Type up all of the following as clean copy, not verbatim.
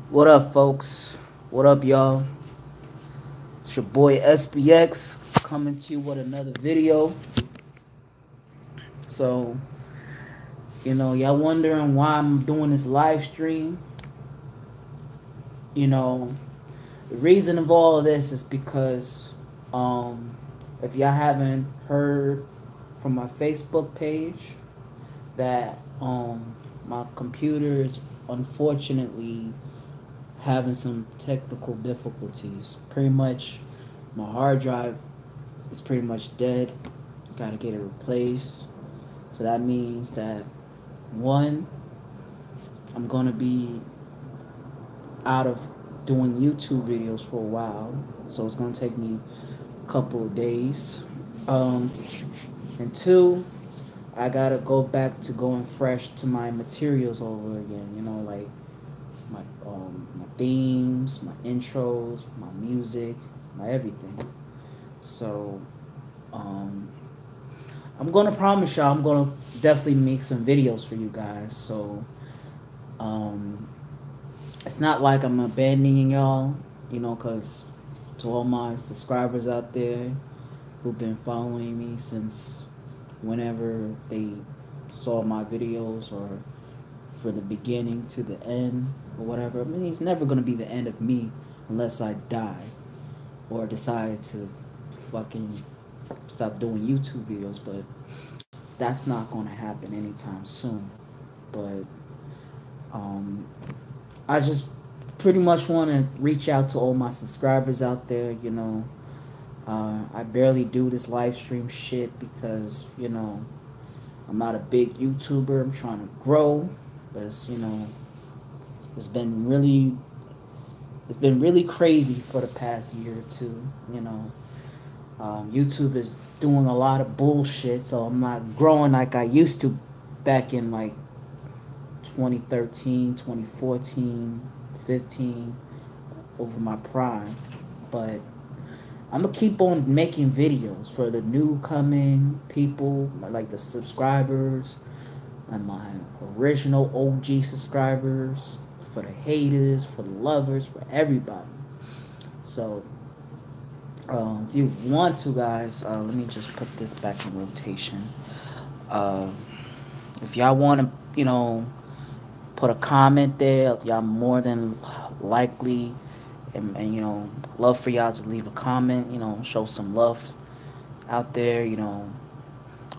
What up, folks? What up, y'all? It's your boy SBX coming to you with another video. So, y'all wondering why I'm doing this live stream. You know, the reason of all of this is because, um, if y'all haven't heard from my Facebook page, that my computer is unfortunately having some technical difficulties. Pretty much, my hard drive is pretty much dead. Got to get it replaced. So that means that one, I'm gonna be out of doing YouTube videos for a while. So it's gonna take me a couple of days. Um, and two, I gotta go back to going fresh to my materials over again. Like my themes, my intros, my music, my everything. So um, I'm gonna promise y'all I'm gonna definitely make some videos for you guys. So um, it's not like I'm abandoning y'all, because to all my subscribers out there who've been following me since whenever they saw my videos, or for the beginning to the end or whatever. I mean, it's never going to be the end of me unless I die or decide to fucking stop doing YouTube videos, but that's not going to happen anytime soon. But um, I just pretty much want to reach out to all my subscribers out there. I barely do this live stream shit because I'm not a big YouTuber. I'm trying to grow, but it's been really crazy for the past year or two. YouTube is doing a lot of bullshit, so I'm not growing like I used to back in like 2013, 2014, 15, over my prime. But I'm gonna keep on making videos for the new coming people, like the subscribers and my original OG subscribers, for the haters, for the lovers, for everybody. So if you want to, guys, let me just put this back in rotation. Uh, if y'all want to, put a comment there, y'all more than likely, and love for y'all to leave a comment. Show some love out there.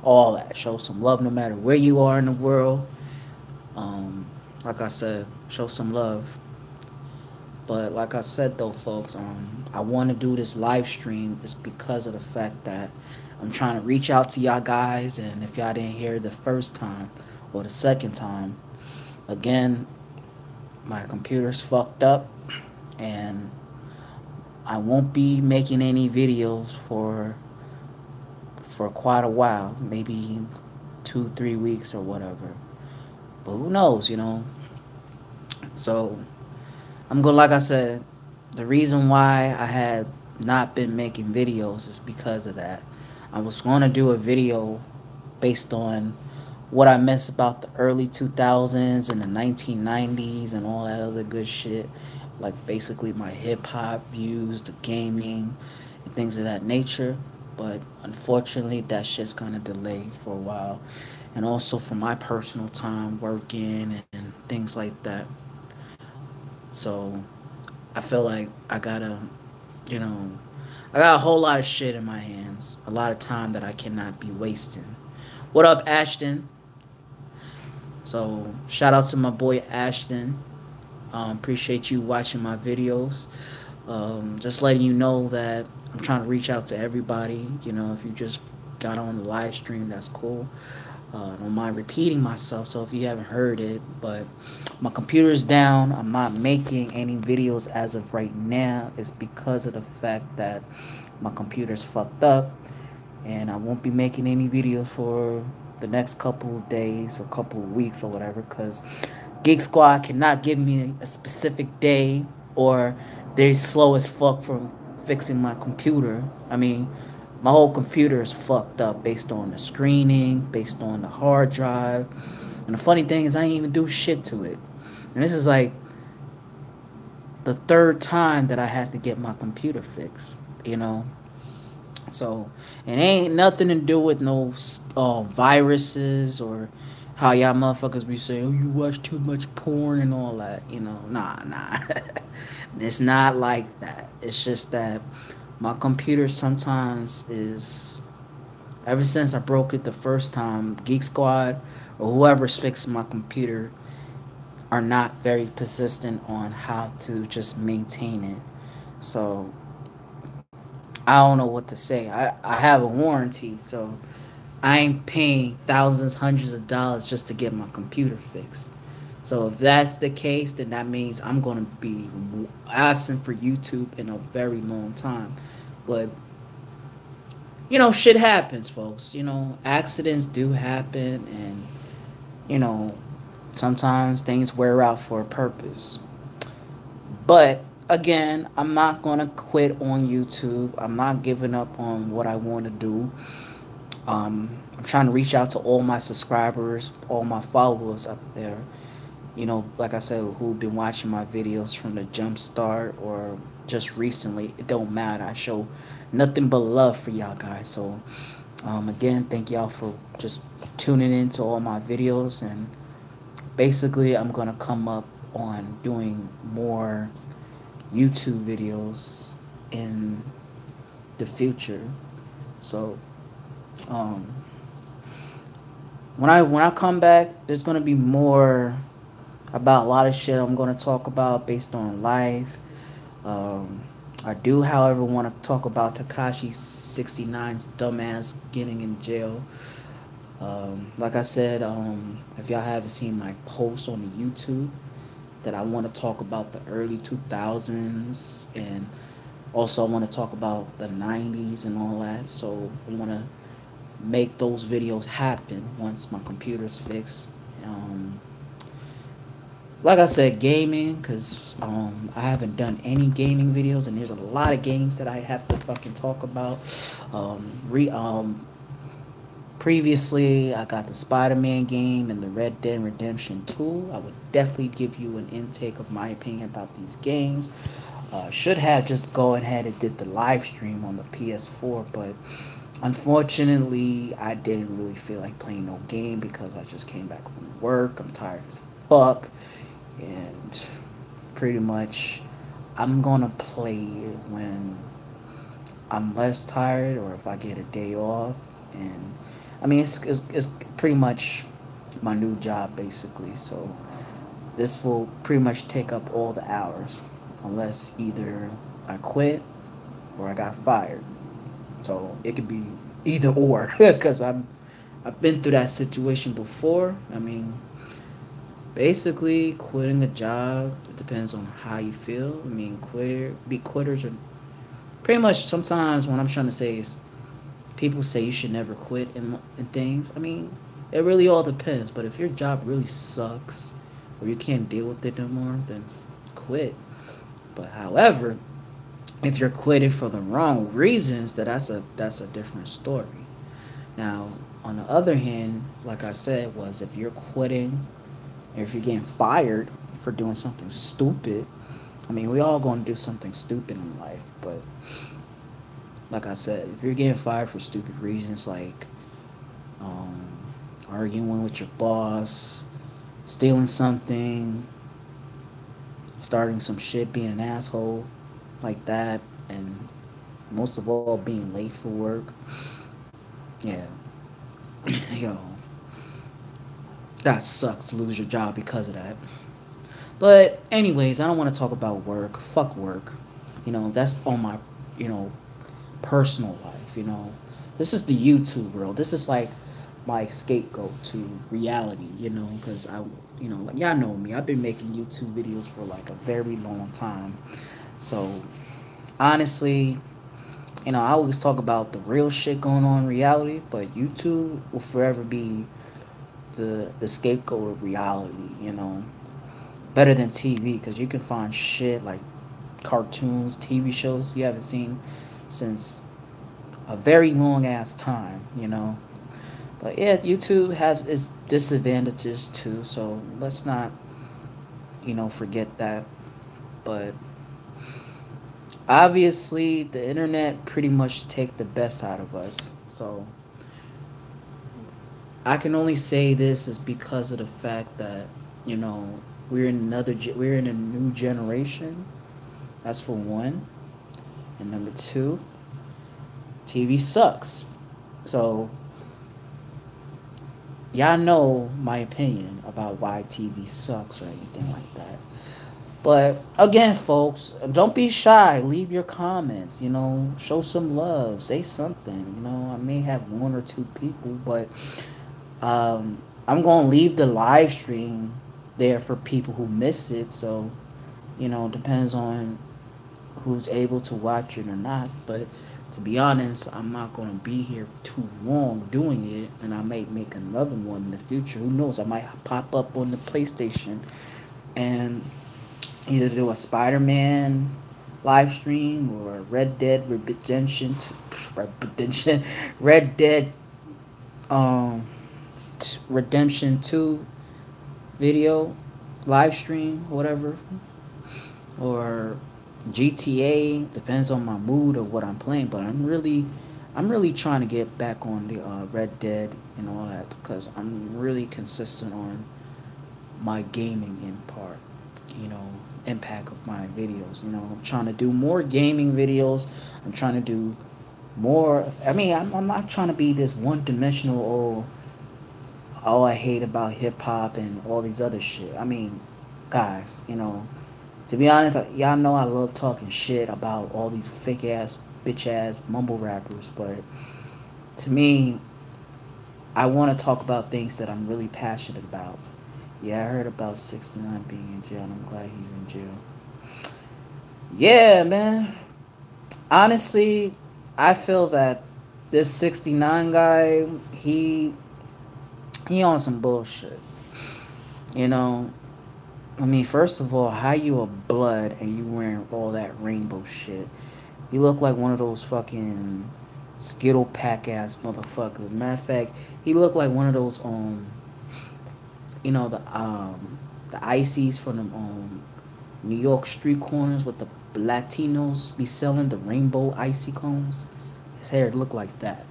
All that. Show some love no matter where you are in the world. Like I said, show some love. But like I said though, folks, I want to do this live stream is because of the fact that I'm trying to reach out to y'all guys, and if y'all didn't hear the first time or the second time, again, my computer's fucked up, and I won't be making any videos for quite a while, maybe 2-3 weeks or whatever. But who knows, So I'm going, like I said, the reason why I had not been making videos is because of that. I was going to do a video based on what I miss about the early 2000s and the 1990s and all that other good shit. Like basically my hip hop views, the gaming, and things of that nature. But unfortunately, that shit's kind of delayed for a while. And also for my personal time working and things like that. So I feel like you know, I got a whole lot of shit in my hands. A lot of time that I cannot be wasting. What up, Ashton? So shout out to my boy Ashton. Appreciate you watching my videos. Just letting you know that I'm trying to reach out to everybody. If you just got on the live stream, that's cool. Don't mind repeating myself, so if you haven't heard it, but my computer is down. I'm not making any videos as of right now. It's because of the fact that my computer's fucked up, and I won't be making any videos for the next couple of days or couple of weeks or whatever, because Geek Squad cannot give me a specific day, or they're slow as fuck from fixing my computer. I mean, my whole computer is fucked up based on the screening, based on the hard drive. And the funny thing is I ain't even do shit to it. And this is like the third time that I had to get my computer fixed, you know. So it ain't nothing to do with no viruses or how y'all motherfuckers be saying, oh, you watch too much porn and all that. You know, nah. It's not like that. It's just that my computer sometimes is, ever since I broke it the first time, Geek Squad or whoever's fixing my computer are not very persistent on how to just maintain it. So I don't know what to say. I have a warranty, so I ain't paying thousands, hundreds of dollars just to get my computer fixed. So if that's the case, then that means I'm going to be absent for YouTube in a very long time. But, you know, shit happens, folks. You know, accidents do happen, and, you know, sometimes things wear out for a purpose. But again, I'm not gonna quit on YouTube. I'm not giving up on what I want to do. I'm trying to reach out to all my subscribers, all my followers up there. You know, like I said, who've been watching my videos from the jump start or just recently. It don't matter. I show nothing but love for y'all guys. So again, thank y'all for just tuning in to all my videos, and basically I'm gonna come up on doing more YouTube videos in the future. So um when I come back, there's gonna be more about a lot of shit I'm gonna talk about based on life. um I do, however, want to talk about Tekashi 69's dumbass getting in jail. Like I said, if y'all haven't seen my post on the YouTube, that I want to talk about the early 2000s, and also I want to talk about the 90s and all that. So I want to make those videos happen once my computer's fixed. Like I said, gaming, because I haven't done any gaming videos, and there's a lot of games that I have to fucking talk about. Previously, I got the Spider-Man game and the Red Dead Redemption 2. I would definitely give you an intake of my opinion about these games. Should have just go ahead and did the live stream on the PS4, but unfortunately, I didn't really feel like playing no game because I just came back from work. I'm tired as fuck, and pretty much I'm gonna play it when I'm less tired or if I get a day off. And I mean, it's pretty much my new job basically. So this will pretty much take up all the hours, unless either I quit or I got fired. So it could be either or, because I've been through that situation before. I mean, basically quitting a job, it depends on how you feel. I mean, quitters are pretty much, sometimes what I'm trying to say is, people say you should never quit in things. I mean, it really all depends. But if your job really sucks or you can't deal with it no more, then quit. But however, if you're quitting for the wrong reasons, that's a different story. Now, on the other hand, like I said, was if you're quitting, or if you're getting fired for doing something stupid. I mean, we all gonna do something stupid in life, but like I said, if you're getting fired for stupid reasons like um, arguing with your boss, stealing something, starting some shit, being an asshole like that, and most of all, being late for work, yeah, yo, that sucks to lose your job because of that. But anyways, I don't want to talk about work. Fuck work. You know, that's on my, you know, personal life. You know, this is the YouTube world. This is like my scapegoat to reality. You know, because like y'all know me. I've been making YouTube videos for like a very long time. So honestly, you know, I always talk about the real shit going on in reality, but YouTube will forever be the scapegoat of reality. You know, better than TV, because you can find shit like cartoons, TV shows you haven't seen since a very long ass time, you know. But yeah, YouTube has its disadvantages too, so let's not, you know, forget that. But obviously the internet pretty much take the best out of us. So I can only say this is because of the fact that, you know, we're in a new generation. That's for one. And number two, TV sucks. So y'all know my opinion about why TV sucks or anything like that. But again, folks, don't be shy. Leave your comments. You know, show some love. Say something. You know, I may have one or two people, but I'm gonna leave the live stream there for people who miss it. So, you know, it depends on who's able to watch it or not. But to be honest, I'm not gonna be here too long doing it, and I might make another one in the future. Who knows? I might pop up on the PlayStation and either do a Spider-Man live stream or Red Dead Redemption, Red Dead um Redemption 2 video live stream, whatever, or GTA. Depends on my mood or what I'm playing, but I'm really trying to get back on the Red Dead and all that because I'm really consistent on my gaming in part, you know, impact of my videos. You know, I'm trying to do more gaming videos. I'm trying to do more. I mean, I'm not trying to be this one dimensional. Oh, I hate about hip hop and all these other shit. I mean, guys, you know, to be honest, y'all know I love talking shit about all these fake ass, bitch ass mumble rappers, but to me, I want to talk about things that I'm really passionate about. Yeah, I heard about 69 being in jail, and I'm glad he's in jail. Yeah, man. Honestly, I feel that this 69 guy, he on some bullshit. You know, I mean, first of all, how you a blood and you wearing all that rainbow shit? You look like one of those fucking Skittle pack ass motherfuckers. Matter of fact, he looked like one of those you know, the ices from the New York street corners with the Latinos be selling the rainbow icy cones. His hair looked like that.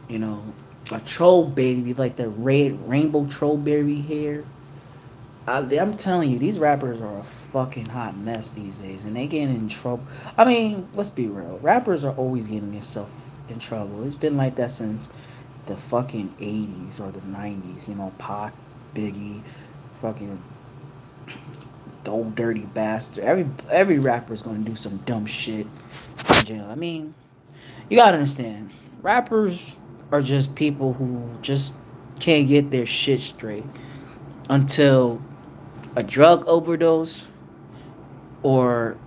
You know, a troll baby like the red rainbow troll berry hair. I'm telling you, these rappers are a fucking hot mess these days, and they getting in trouble. I mean, let's be real. Rappers are always getting themselves in trouble. It's been like that since the fucking 80s or the 90s. You know, Pac, Biggie, fucking old dirty bastard. Every rapper is gonna do some dumb shit in jail. I mean, you gotta understand, rappers are just people who just can't get their shit straight until a drug overdose or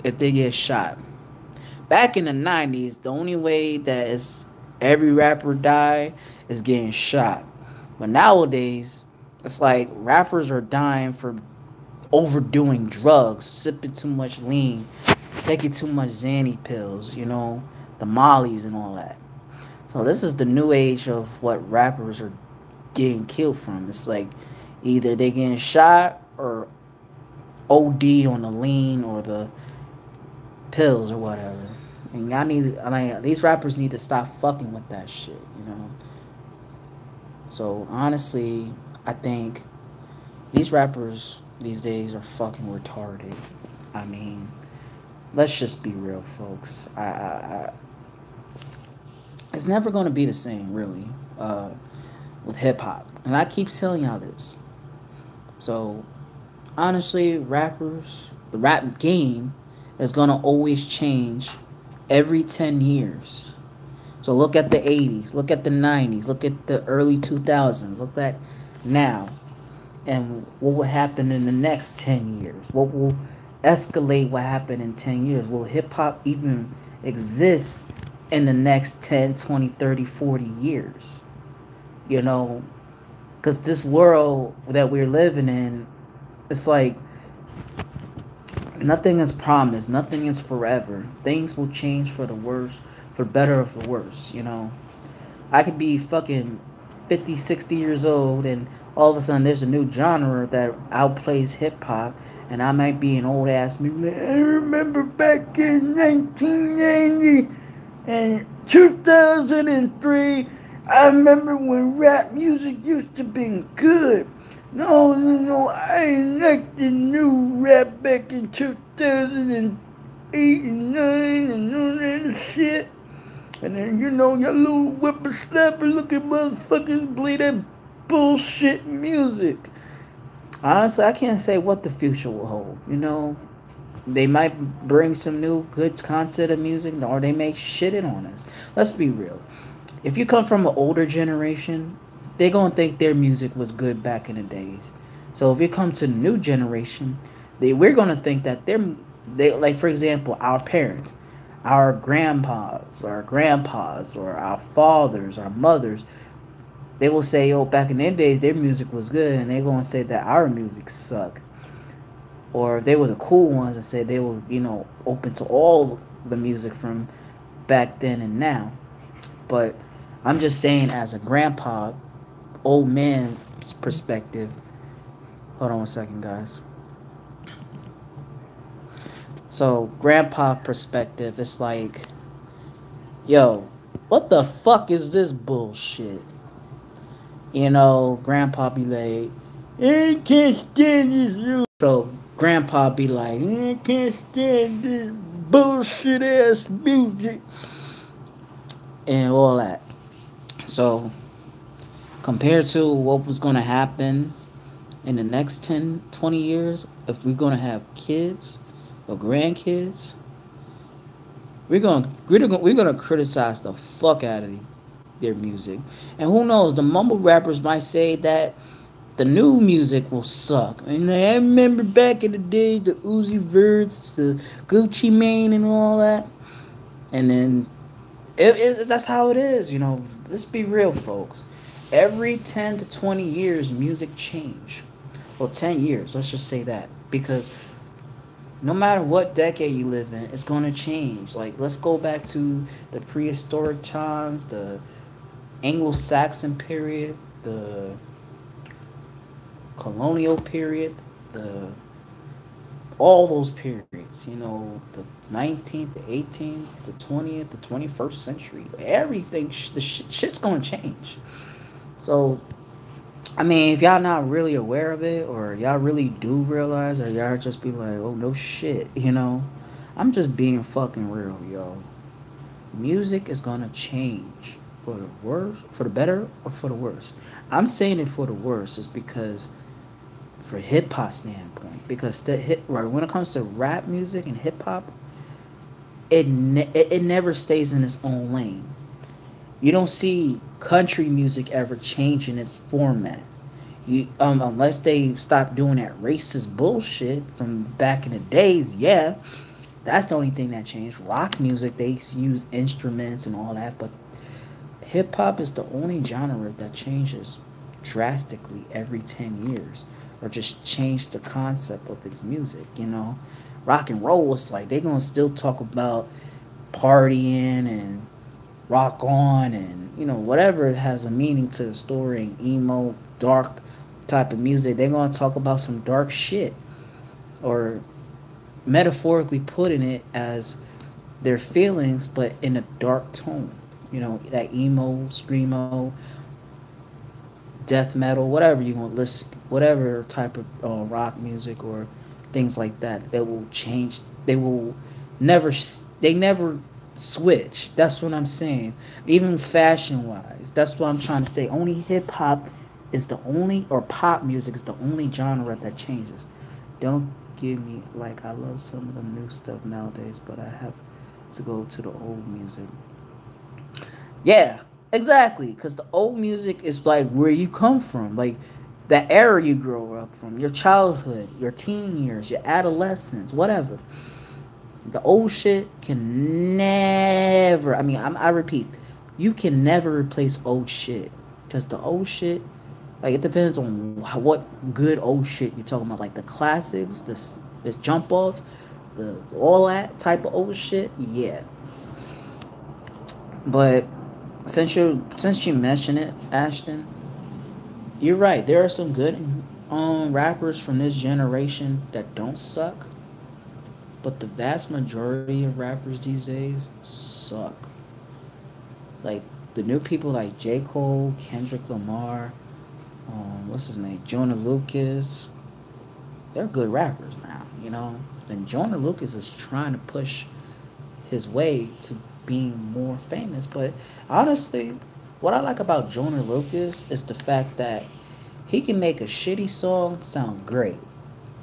if they get shot. Back in the 90s, the only way that is every rapper die is getting shot. But nowadays, it's like rappers are dying for overdoing drugs, sipping too much lean, taking too much Xanny pills, you know, the Mollies and all that. So this is the new age of what rappers are getting killed from. It's like either they getting shot or OD on the lean or the pills or whatever. And y'all need, I mean, these rappers need to stop fucking with that shit, you know. So honestly, I think these rappers these days are fucking retarded. I mean, let's just be real, folks. It's never going to be the same, really, with hip hop. And I keep telling y'all this. So, honestly, rappers, the rap game is going to always change every 10 years. So, look at the 80s, look at the 90s, look at the early 2000s, look at now. And what will happen in the next 10 years? What will escalate what happened in 10 years? Will hip hop even exist in the next 10, 20, 30, 40 years? You know, because this world that we're living in, it's like nothing is promised, nothing is forever. Things will change for the worse, for better or for worse, you know. I could be fucking 50, 60 years old and all of a sudden there's a new genre that outplays hip hop And I might be an old ass me. Like, I remember back in 1990 and 2003. I remember when rap music used to be good. No, I ain't like the new rap back in 2008 and 9 and all that shit. And then, your little whippersnapper looking motherfuckers play that bullshit music. Honestly, I can't say what the future will hold. They might bring some new good concept of music, or they may shit it on us. Let's be real. If you come from an older generation, they're gonna think their music was good back in the days. So if you come to the new generation, we're gonna think that they like, for example, our parents, our grandpas, or our fathers, our mothers. They will say, "Oh, back in their days, their music was good," and they're gonna say that our music suck. Or they were the cool ones and said they were, open to all the music from back then and now. But I'm just saying, as a grandpa, old man's perspective. Hold on 1 second, guys. So, grandpa perspective, it's like, yo, what the fuck is this bullshit? Grandpa be like, I can't stand this. So, grandpa be like, I can't stand this bullshit ass music. And all that. So, compared to what was going to happen in the next 10, 20 years, if we're going to have kids or grandkids, we're gonna criticize the fuck out of their music. And who knows, the mumble rappers might say that the new music will suck. And I remember back in the days, the Uzi Verts, the Gucci Mane and all that. And then that's how it is, Let's be real, folks. Every 10 to 20 years, music change. Well, 10 years, let's just say that. Because no matter what decade you live in, it's going to change. Like, let's go back to the prehistoric times, the Anglo-Saxon period, the colonial period, all those periods, the 19th, the 18th, the 20th, the 21st century, everything, shit's gonna change. So, I mean, if y'all not really aware of it, or y'all really do realize, or y'all just be like, oh, no shit, I'm just being fucking real, yo. Music is gonna change for the worse, for the better, or for the worse. I'm saying it for the worse is because, for hip-hop standpoint, because when it comes to rap music and hip-hop, it never stays in its own lane. You don't see country music ever changing its format. Unless they stop doing that racist bullshit from back in the days, yeah, that's the only thing that changed. Rock music, they use instruments and all that, but hip-hop is the only genre that changes drastically every 10 years, or just change the concept of its music. Rock and roll, it's like they're gonna still talk about partying and rock on and whatever has a meaning to the story, and emo, dark type of music. They're gonna talk about some dark shit, or metaphorically putting it as their feelings, but in a dark tone. That emo, screamo, death metal, whatever you want to listen, whatever type of rock music or things like that. They will change. They never switch. That's what I'm saying. Even fashion wise, that's what I'm trying to say. Only hip hop is the only, or pop music is the only genre that changes. Don't give me, like, I love some of the new stuff nowadays, but I have to go to the old music. Yeah, exactly. Because the old music is like where you come from, like the era you grow up from, your childhood, your teen years, your adolescence, whatever. The old shit can never, I repeat, you can never replace old shit. Because the old shit, like, it depends on what good old shit you're talking about. Like the classics, the jump offs, all that type of old shit, yeah. But since you mentioned it, Ashton, you're right. There are some good rappers from this generation that don't suck, but the vast majority of rappers these days suck. Like the new people like J. Cole, Kendrick Lamar, what's his name? Jonah Lucas. They're good rappers now, you know? And Jonah Lucas is trying to push his way to being more famous. But honestly, what I like about Jonah Lucas is the fact that he can make a shitty song sound great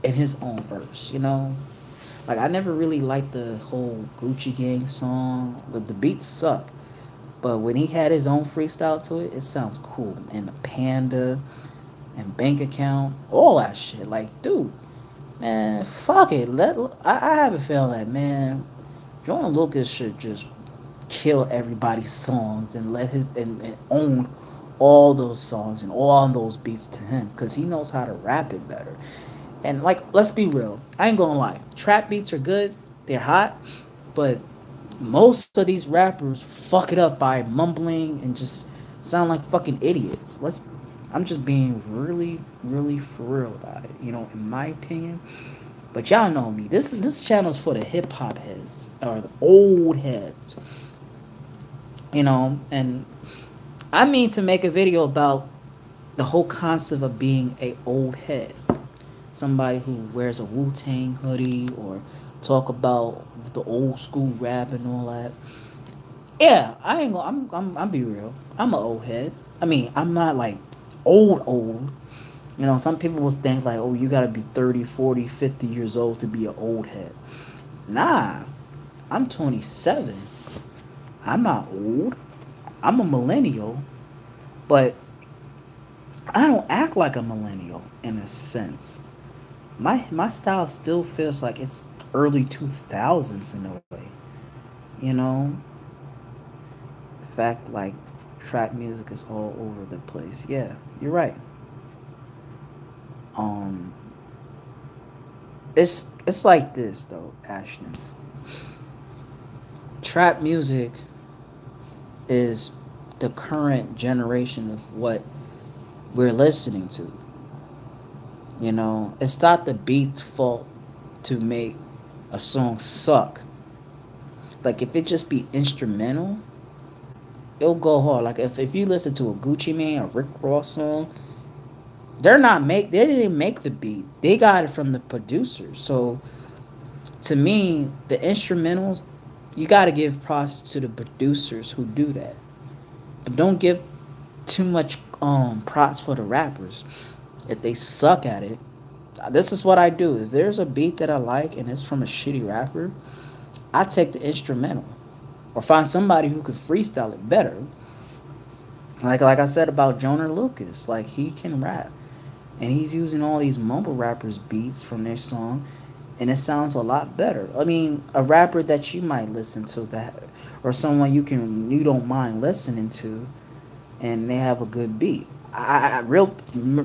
in his own verse, you know? Like I never really liked the whole Gucci Gang song. The beats suck. But when he had his own freestyle to it, it sounds cool. And the Panda and Bank Account, all that shit. Like, dude, man, fuck it. I have a feeling that, man, Jordan Lucas should just kill everybody's songs and let his and own all those songs and all those beats to him because he knows how to rap it better. And like, let's be real. I ain't gonna lie. Trap beats are good. They're hot, but most of these rappers fuck it up by mumbling and just sound like fucking idiots. I'm just being really, really for real about it, you know, in my opinion. But y'all know me. This channel's for the hip hop heads or the old heads. You know, and I mean to make a video about the whole concept of being a old head. Somebody who wears a Wu-Tang hoodie or talk about the old school rap and all that. Yeah, I ain't gonna I'm be real. I'm an old head. I mean, I'm not like old. You know, some people will think like, oh, you gotta be 30, 40, 50 years old to be an old head. Nah, I'm 27. I'm not old. I'm a millennial, but I don't act like a millennial in a sense. My style still feels like it's early 2000s in a way. You know? In fact, like, trap music is all over the place. Yeah, you're right. Um, it's like this though, Ashton. Trap music is the current generation of what we're listening to. You know, it's not the beat's fault to make a song suck. Like if it just be instrumental, it'll go hard. Like if you listen to a Gucci Mane or Rick Ross song, they didn't make the beat. They got it from the producers. So to me, the instrumentals, you gotta give props to the producers who do that. But don't give too much props for the rappers. If they suck at it, this is what I do. If there's a beat that I like and it's from a shitty rapper, I take the instrumental or find somebody who can freestyle it better. Like I said about Jonah Lucas, like he can rap, and he's using all these mumble rappers beats from their song, and it sounds a lot better. I mean, a rapper that you might listen to that, or someone you don't mind listening to, and they have a good beat.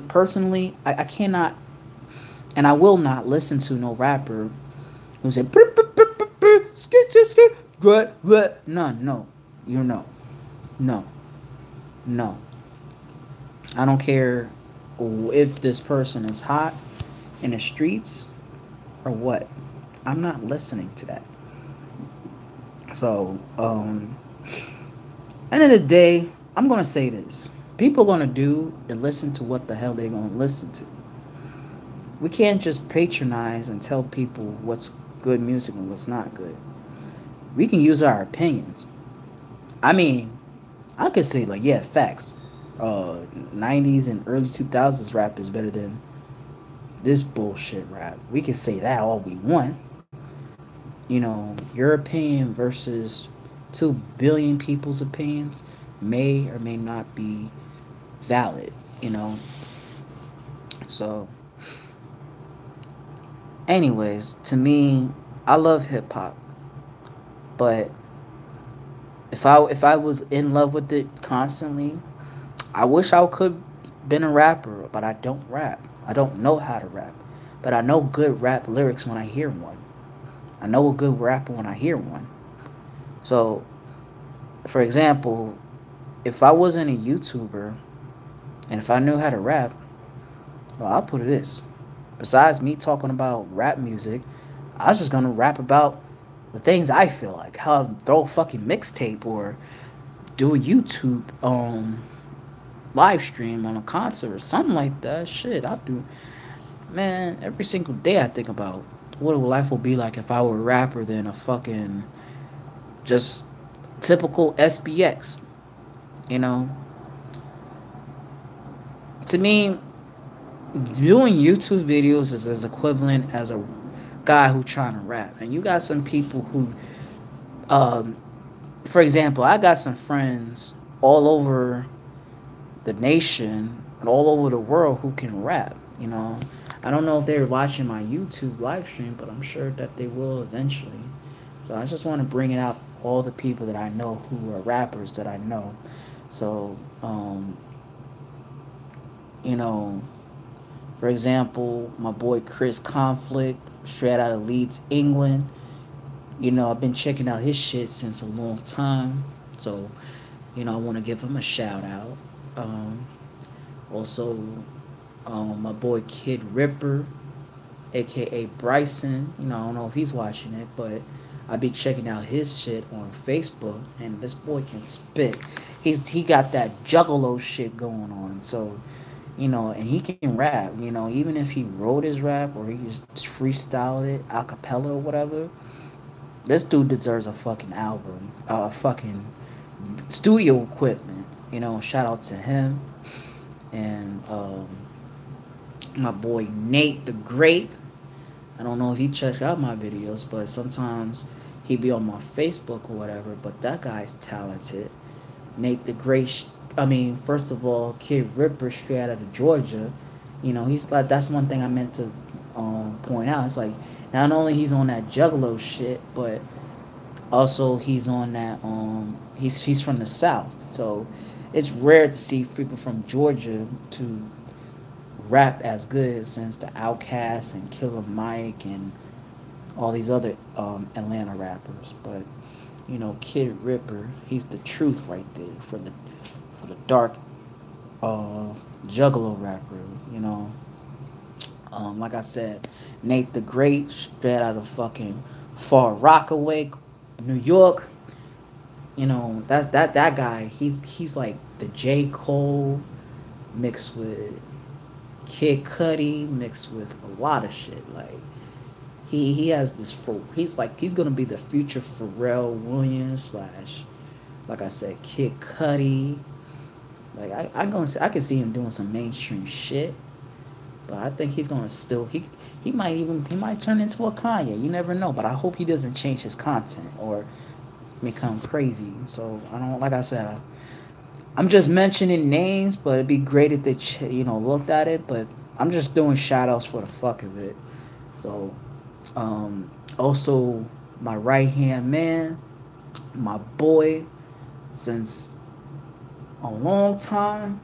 Personally, I cannot, and I will not listen to no rapper who said no, you know, no. I don't care if this person is hot in the streets or what. I'm not listening to that. So, end of the day, I'm gonna say this. People are gonna do and listen to what the hell they're gonna listen to. We can't just patronize and tell people what's good music and what's not good. We can use our opinions. I mean, I could say like, yeah, facts. 90s and early 2000s rap is better than this bullshit rap. We can say that all we want. You know, your opinion versus 2 billion people's opinions may or may not be valid, you know. So anyways, to me, I love hip hop. But if I was in love with it constantly, I wish I could been a rapper, but I don't rap. I don't know how to rap. But I know good rap lyrics when I hear one. I know a good rapper when I hear one. So, for example, if I wasn't a YouTuber and if I knew how to rap, Well, I'll put it this. Besides me talking about rap music, I was just gonna rap about the things I feel like. How to throw a fucking mixtape or do a YouTube live stream on a concert or something like that. Shit, I do. Man, every single day I think about what life will be like if I were a rapper than a fucking just typical SBX. You know, to me, doing YouTube videos is as equivalent as a guy who trying to rap. And you got some people who, um, for example, I got some friends all over the nation and all over the world who can rap. You know, I don't know if they're watching my YouTube live stream, but I'm sure that they will eventually. So I just want to bring it out all the people that I know who are rappers that I know. So, you know, for example, my boy Chris Conflict, straight out of Leeds, England. You know, I've been checking out his shit since a long time. So, you know, I want to give him a shout out. Um, Also, my boy Kid Ripper, aka Bryson. You know, I don't know if he's watching it, but I be checking out his shit on Facebook, and this boy can spit. He got that juggalo shit going on. So, you know, and he can rap. You know, even if he wrote his rap or he just freestyled it a cappella or whatever, this dude deserves a fucking album, fucking studio equipment. You know, shout out to him and my boy Nate the Great. I don't know if he checks out my videos, but sometimes he be on my Facebook or whatever. But that guy's talented. Nate the Great. I mean, first of all, Kid Ripper straight out of Georgia. You know, he's like that's one thing I meant to point out. It's like not only he's on that Juggalo shit, but also he's on that he's from the South. So it's rare to see people from Georgia to rap as good since the Outkast and Killer Mike and all these other Atlanta rappers. But you know, Kid Ripper, he's the truth right there for the dark uh, Juggalo rapper. You know, like I said, Nate the Great, straight out of fucking Far Rockaway, New York. You know, that guy. He's like the J Cole mixed with Kid Cudi mixed with a lot of shit. Like he has this for he's gonna be the future Pharrell Williams slash like I said Kid Cudi. Like I can see him doing some mainstream shit, but I think he's gonna still he might turn into a Kanye. You never know, but I hope he doesn't change his content or become crazy. So I don't like I said. I'm just mentioning names, but it'd be great if they looked at it. But I'm just doing shout outs for the fuck of it. So also my right hand man, my boy, since a long time.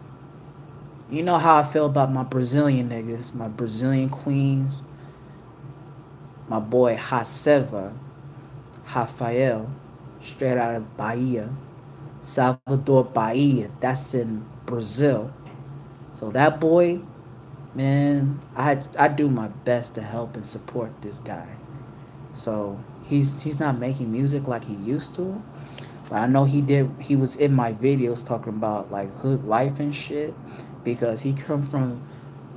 You know how I feel about my Brazilian niggas, my Brazilian queens, my boy Haseva, Rafael, straight out of Bahia, Salvador Bahia. That's in Brazil. So that boy, man, I do my best to help and support this guy. So he's not making music like he used to. But I know he was in my videos talking about like hood life and shit because he come from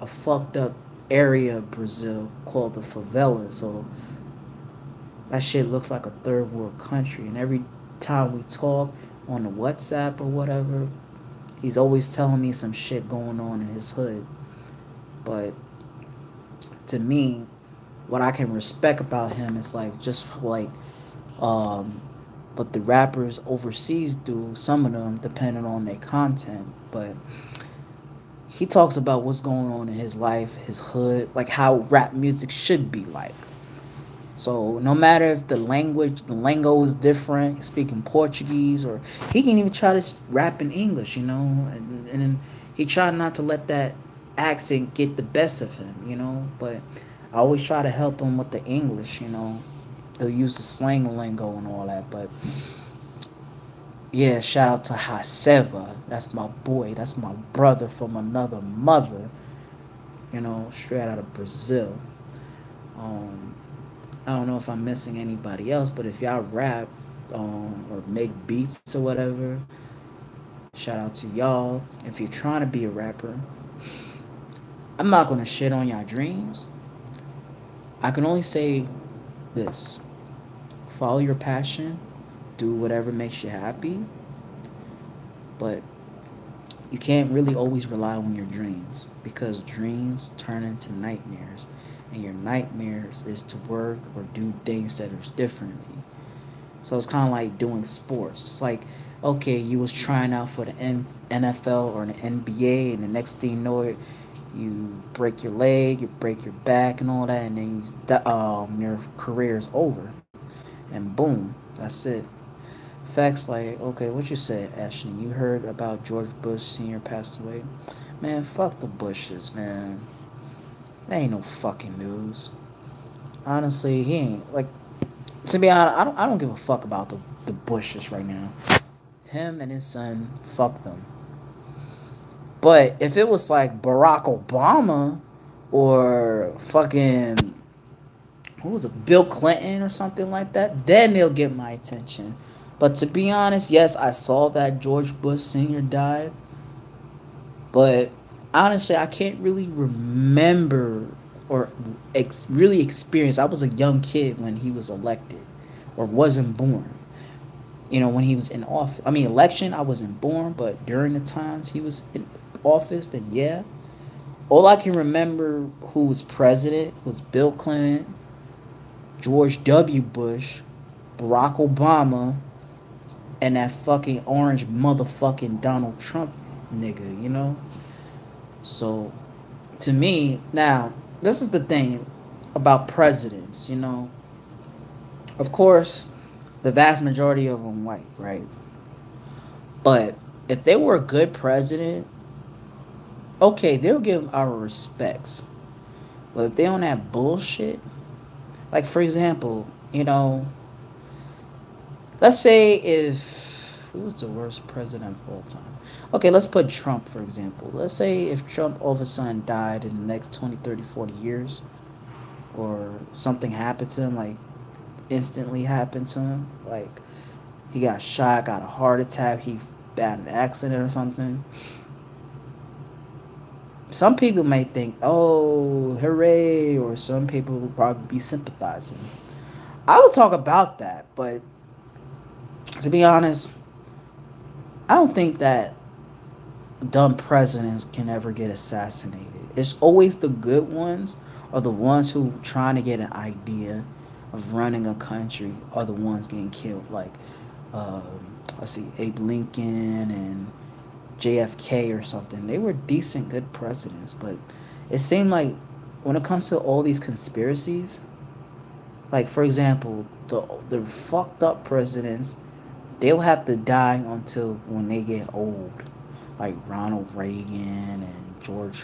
a fucked up area of Brazil called the favela. So that shit looks like a third world country. And every time we talk on the WhatsApp or whatever, he's always telling me some shit going on in his hood. But to me, what I can respect about him is like just like what the rappers overseas do, some of them depending on their content. But he talks about what's going on in his life, his hood, like how rap music should be like. So no matter if the lingo is different, speaking Portuguese, or he can even try to rap in English, and then he tried not to let that accent get the best of him. But I always try to help him with the English. They'll use the slang lingo and all that, but yeah, shout out to Haseva. That's my boy. That's my brother from another mother. straight out of Brazil. Um, I don't know if I'm missing anybody else, but if y'all rap or make beats or whatever, shout out to y'all. If you're trying to be a rapper, I'm not gonna shit on y'all dreams. I can only say this: follow your passion, do whatever makes you happy, but you can't really always rely on your dreams because dreams turn into nightmares, and your nightmares is to work or do things that are differently. So it's kind of like doing sports. It's like, okay, you was trying out for the NFL or the NBA, and the next thing you know it, you break your leg, you break your back, and all that, and then your career is over, and boom, that's it. Facts like, okay, what you said, Ashley? You heard about George Bush Sr. passed away? Man, fuck the Bushes, man. That ain't no fucking news. Honestly, he ain't like. To be honest, I don't give a fuck about the Bushes right now. Him and his son, fuck them. But if it was like Barack Obama or fucking who was it, Bill Clinton or something like that, then they'll get my attention. But to be honest, yes, I saw that George Bush Sr. died, but honestly, I can't really remember or really experience. I was a young kid when he was elected, or wasn't born. When he was in office. I mean, election, I wasn't born, but during the times he was in office, then yeah. All I can remember who was president was Bill Clinton, George W. Bush, Barack Obama, and that fucking orange motherfucking Donald Trump nigga. So, to me, now, this is the thing about presidents. Of course, the vast majority of them white, right? But if they were a good president, okay, they'll give our respects. But if they don't have bullshit, like for example, let's say if who was the worst president of all time? Okay, let's put Trump for example. Let's say if Trump all of a sudden died in the next 20, 30, 40 years, or something happened to him, like instantly happened to him, like he got shot, got a heart attack, he had an accident or something. Some people may think, oh, hooray, or some people will probably be sympathizing. I will talk about that, but to be honest, I don't think that dumb presidents can ever get assassinated. It's always the good ones, or the ones who trying to get an idea of running a country are the ones getting killed. Like, let's see, Abe Lincoln and JFK or something. They were decent, good presidents, but it seemed like when it comes to all these conspiracies, like for example, the fucked up presidents, they'll have to die until when they get old, like Ronald Reagan and George,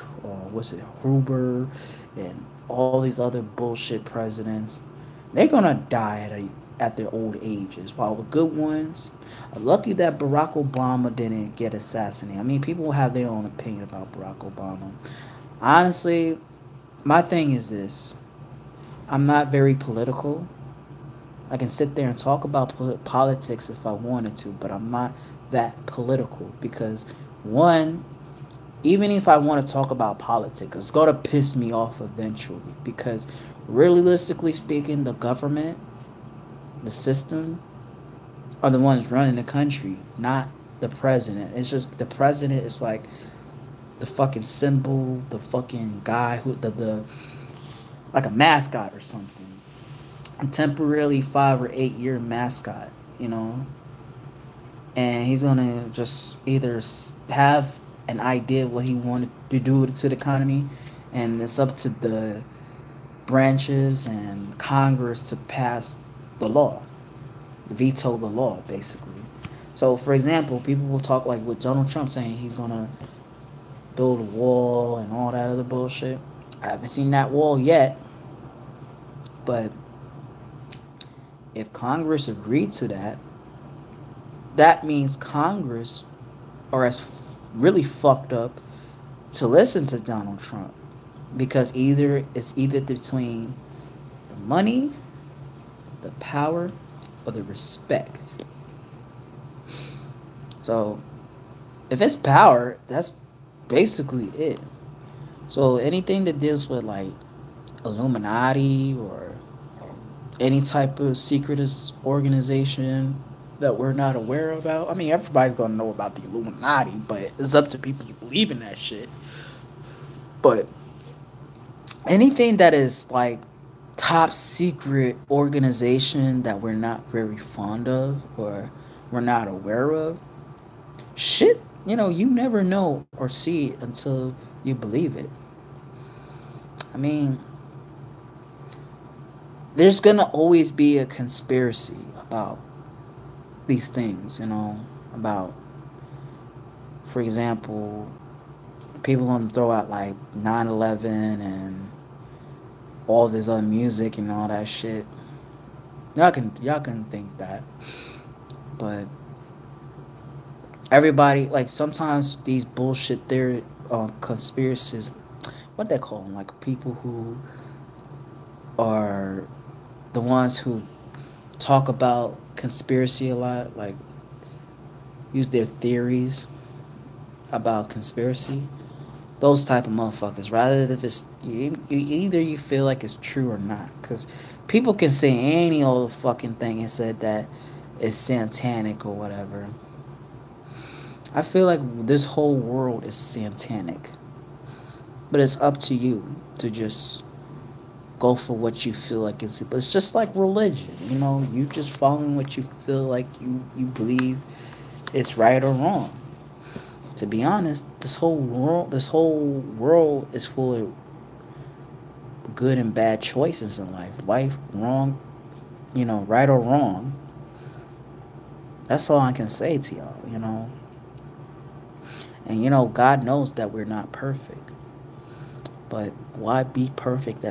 Hoover, and all these other bullshit presidents. They're gonna die at their old ages, while the good ones are lucky that Barack Obama didn't get assassinated. I mean, people will have their own opinion about Barack Obama. Honestly, my thing is this: I'm not very political. I can sit there and talk about politics if I wanted to, but I'm not that political because, one, even if I want to talk about politics, it's going to piss me off eventually because, realistically speaking, the government, the system, are the ones running the country, not the president. It's just the president is like the fucking symbol, the fucking guy who the like a mascot or something. A temporarily 5 or 8 year mascot, and he's gonna just either have an idea of what he wanted to do to the economy, and it's up to the branches and Congress to pass the law, veto the law, basically. So, for example, people will talk like with Donald Trump saying he's gonna build a wall and all that other bullshit. I haven't seen that wall yet, but if Congress agreed to that, that means Congress are as really fucked up to listen to Donald Trump. because it's either between the money, the power, or the respect. So if it's power, that's basically it. So anything that deals with like Illuminati or any type of secretist organization that we're not aware about. I mean, everybody's gonna know about the Illuminati, but it's up to people to believe in that shit. But anything that is like top secret organization that we're not very fond of or we're not aware of, shit, you never know or see it until you believe it. I mean, there's gonna always be a conspiracy about these things, about, for example, people gonna throw out like 9/11 and all this other music and all that shit. Y'all can think that, but everybody, like, sometimes these bullshit theory conspiracies, what they call them, like people who are the ones who talk about conspiracy a lot, like use their theories about conspiracy. Those type of motherfuckers. Rather if it's either you feel like it's true or not, because people can say any old fucking thing and said that it's satanic or whatever. I feel like this whole world is satanic, but it's up to you to just go for what you feel like it's just like religion, you just following what you feel like you believe it's right or wrong. To be honest, this whole world is full of good and bad choices in life. Life, wrong, right or wrong. That's all I can say to y'all. And God knows that we're not perfect. But why be perfect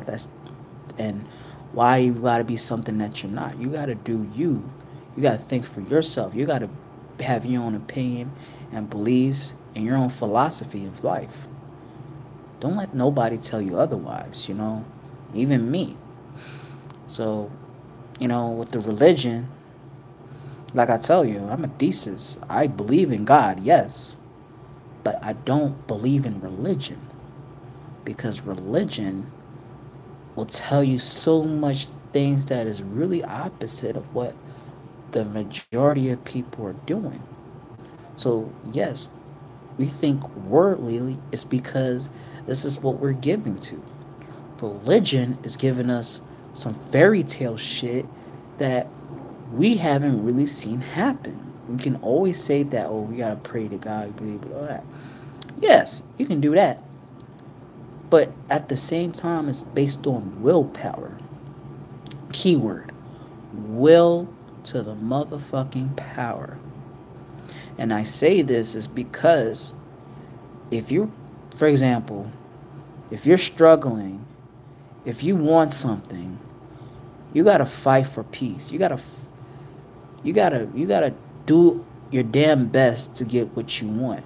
and why you gotta be something that you're not? You gotta do you. You gotta think for yourself. You gotta have your own opinion and beliefs and your own philosophy of life. Don't let nobody tell you otherwise, even me. So, with the religion, like I tell you, I'm a deist. I believe in God, yes, but I don't believe in religion, because religion will tell you so much things that is really opposite of what the majority of people are doing. So, yes, we think worldly is because this is what we're giving to. Religion is giving us some fairy tale shit that we haven't really seen happen. We can always say that, oh, we gotta pray to God, believe all that. Yes, you can do that. But at the same time, it's based on willpower. Keyword: will to the motherfucking power. And I say this is because if you, for example, if you're struggling, if you want something, you gotta fight for peace. You gotta do your damn best to get what you want.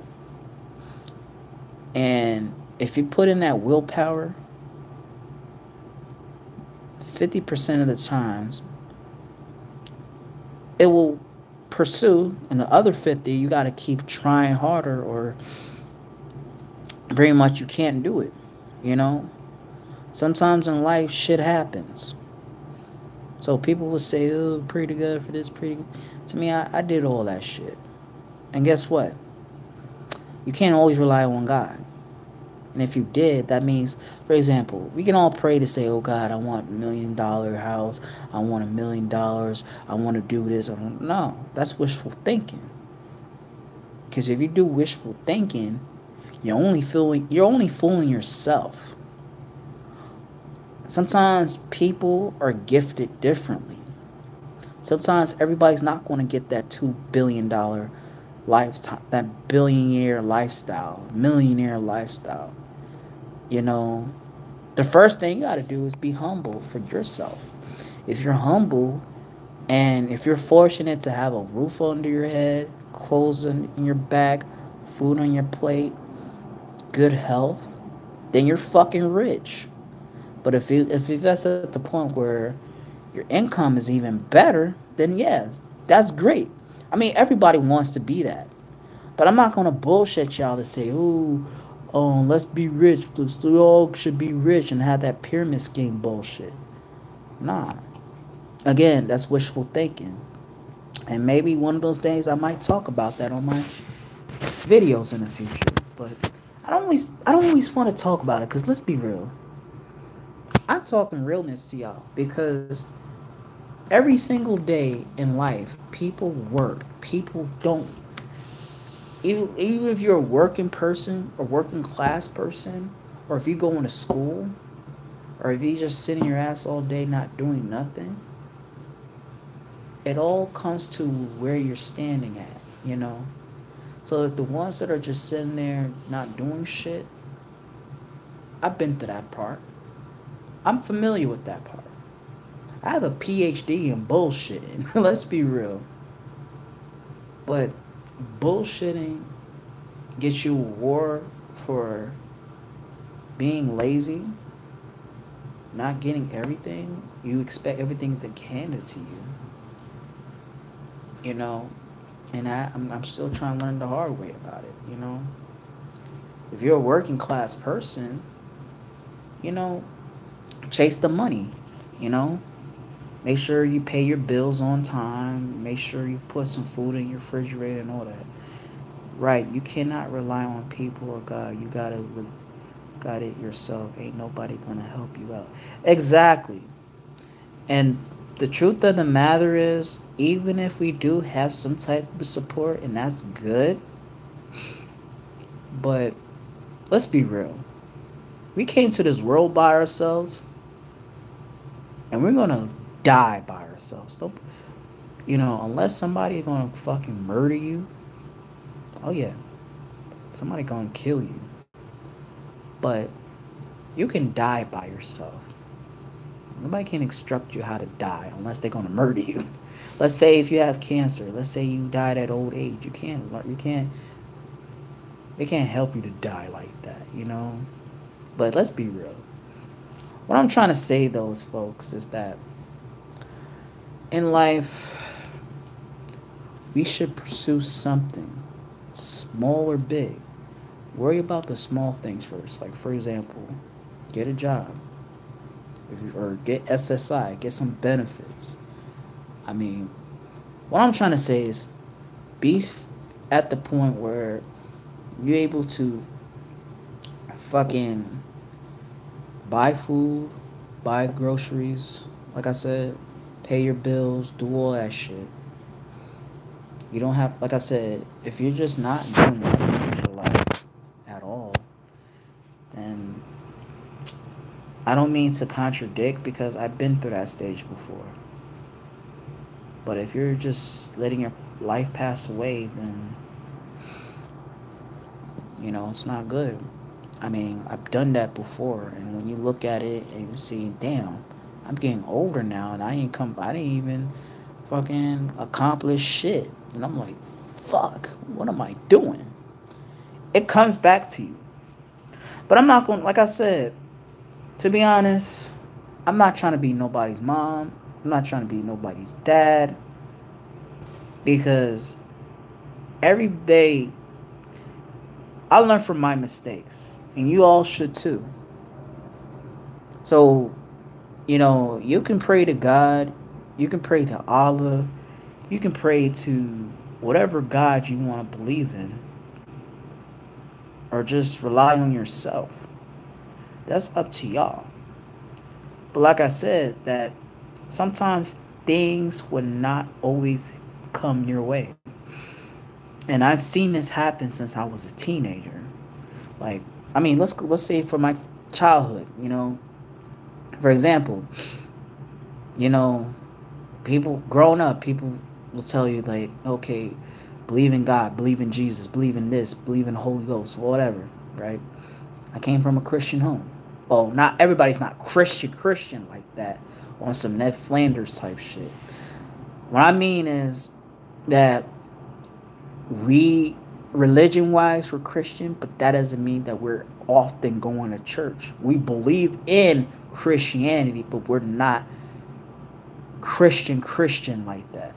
And if you put in that willpower, 50% of the times it will pursue, and the other 50 you got to keep trying harder, or very much you can't do it. Sometimes in life shit happens. So people will say, oh, pretty good for this, pretty good. To me, I did all that shit. And guess what? You can't always rely on God. And if you did, that means, for example, we can all pray to say, oh God, I want $1 million house. I want $1 million. I want to do this. No, that's wishful thinking. Because if you do wishful thinking, you're only fooling yourself. Sometimes people are gifted differently. Sometimes everybody's not going to get that $2 billion lifetime, that billionaire lifestyle, millionaire lifestyle. The first thing you got to do is be humble for yourself. If you're humble, and if you're fortunate to have a roof under your head, clothes in your back, food on your plate, good health, then you're fucking rich. But if that's at the point where your income is even better, then yeah, that's great. I mean, everybody wants to be that. But I'm not gonna bullshit y'all to say, "Ooh, let's be rich. We all should be rich," and have that pyramid scheme bullshit. Nah. Again, that's wishful thinking. And maybe one of those days I might talk about that on my videos in the future. But I don't always want to talk about it because let's be real. I'm talking realness to y'all because every single day in life, people work. People don't. Even if you're a working person, a working class person, or if you go into school, or if you just sitting your ass all day not doing nothing, it all comes to where you're standing at, you know? So if the ones that are just sitting there not doing shit, I've been to that part. I'm familiar with that part. I have a PhD in bullshitting. Let's be real. But bullshitting gets you a award for being lazy, not getting everything. You expect everything to hand it to you. You know, and I'm still trying to learn the hard way about it. You know, if you're a working class person, you know, chase the money. You know, make sure you pay your bills on time. Make sure you put some food in your refrigerator and all that. Right, you cannot rely on people or God. You got it yourself. Ain't nobody gonna help you out. Exactly. And the truth of the matter is, even if we do have some type of support, and that's good, but let's be real. We came to this world by ourselves, and we're gonna die by ourselves. Don't, unless somebody is gonna fucking murder you. Oh yeah, somebody gonna kill you. But you can die by yourself. Nobody can instruct you how to die unless they're gonna murder you. Let's say if you have cancer. Let's say you died at old age. You can't. They can't help you to die like that. You know. But let's be real. What I'm trying to say, those folks, is that in life we should pursue something, small or big. Worry about the small things first. Like, for example, get a job, or get SSI, get some benefits. I mean, what I'm trying to say is be at the point where you're able to fucking buy food, buy groceries, like I said, pay your bills, do all that shit. You don't have, like I said, if you're just not doing anything in your life at all, then I don't mean to contradict because I've been through that stage before. But if you're just letting your life pass away, then, it's not good. I mean, I've done that before, and when you look at it and you see, damn, I'm getting older now, and I didn't even fucking accomplish shit. And I'm like, fuck, what am I doing? It comes back to you. But I'm not going, like I said, to be honest, I'm not trying to be nobody's mom. I'm not trying to be nobody's dad. Because every day, I learn from my mistakes. And you all should too. So, you can pray to God. You can pray to Allah. You can pray to whatever God you want to believe in. Or just rely on yourself. That's up to y'all. But like I said, that sometimes things would not always come your way. And I've seen this happen since I was a teenager. Like, I mean, let's say for my childhood, for example, people growing up, people will tell you like, okay, believe in God, believe in Jesus, believe in this, believe in the Holy Ghost, whatever, right? I came from a Christian home. Well, not everybody's not Christian like that, on some Ned Flanders type shit. What I mean is that we religion wise we're Christian, but that doesn't mean that we're often going to church. We believe in Christianity, but we're not Christian like that.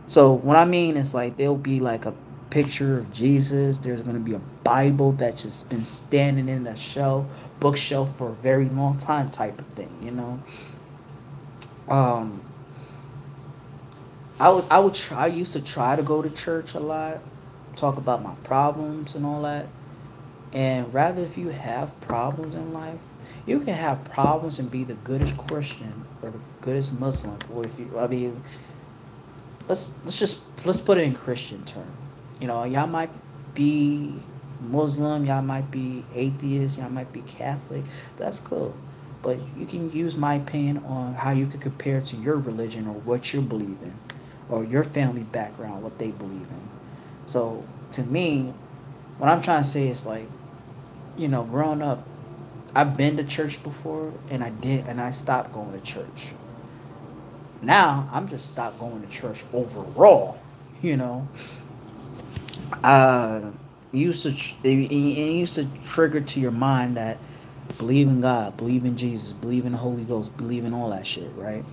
So what I mean is like there'll be like a picture of Jesus. There's gonna be a Bible that's just been standing in a bookshelf for a very long time, type of thing. Um, I would try. I used to try to go to church a lot, talk about my problems and all that. And rather, if you have problems in life, you can have problems and be the goodest Christian or the goodest Muslim. Or if you, I mean, let's put it in Christian term. Y'all might be Muslim, y'all might be atheist, y'all might be Catholic. That's cool. But you can use my opinion on how you could compare to your religion or what you believe in, or your family background, what they believe in. So to me, what I'm trying to say is like, growing up, I've been to church before, and I stopped going to church. Now I'm just stopped going to church overall. You know, uh, it used to trigger to your mind that believe in God, believe in Jesus, believe in the Holy Ghost, believe in all that shit, right?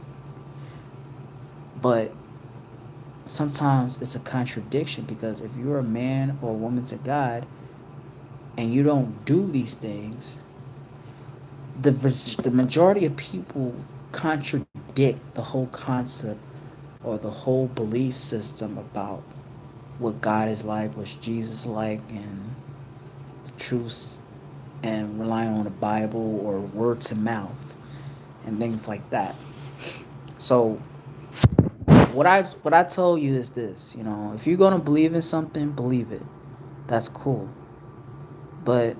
But sometimes it's a contradiction, because if you're a man or a woman to God and you don't do these things, the majority of people contradict the whole concept or the whole belief system about what God is like, what's Jesus like, and the truths, and relying on the Bible or word to mouth and things like that. So what I told you is this, if you're gonna believe in something, believe it. That's cool. But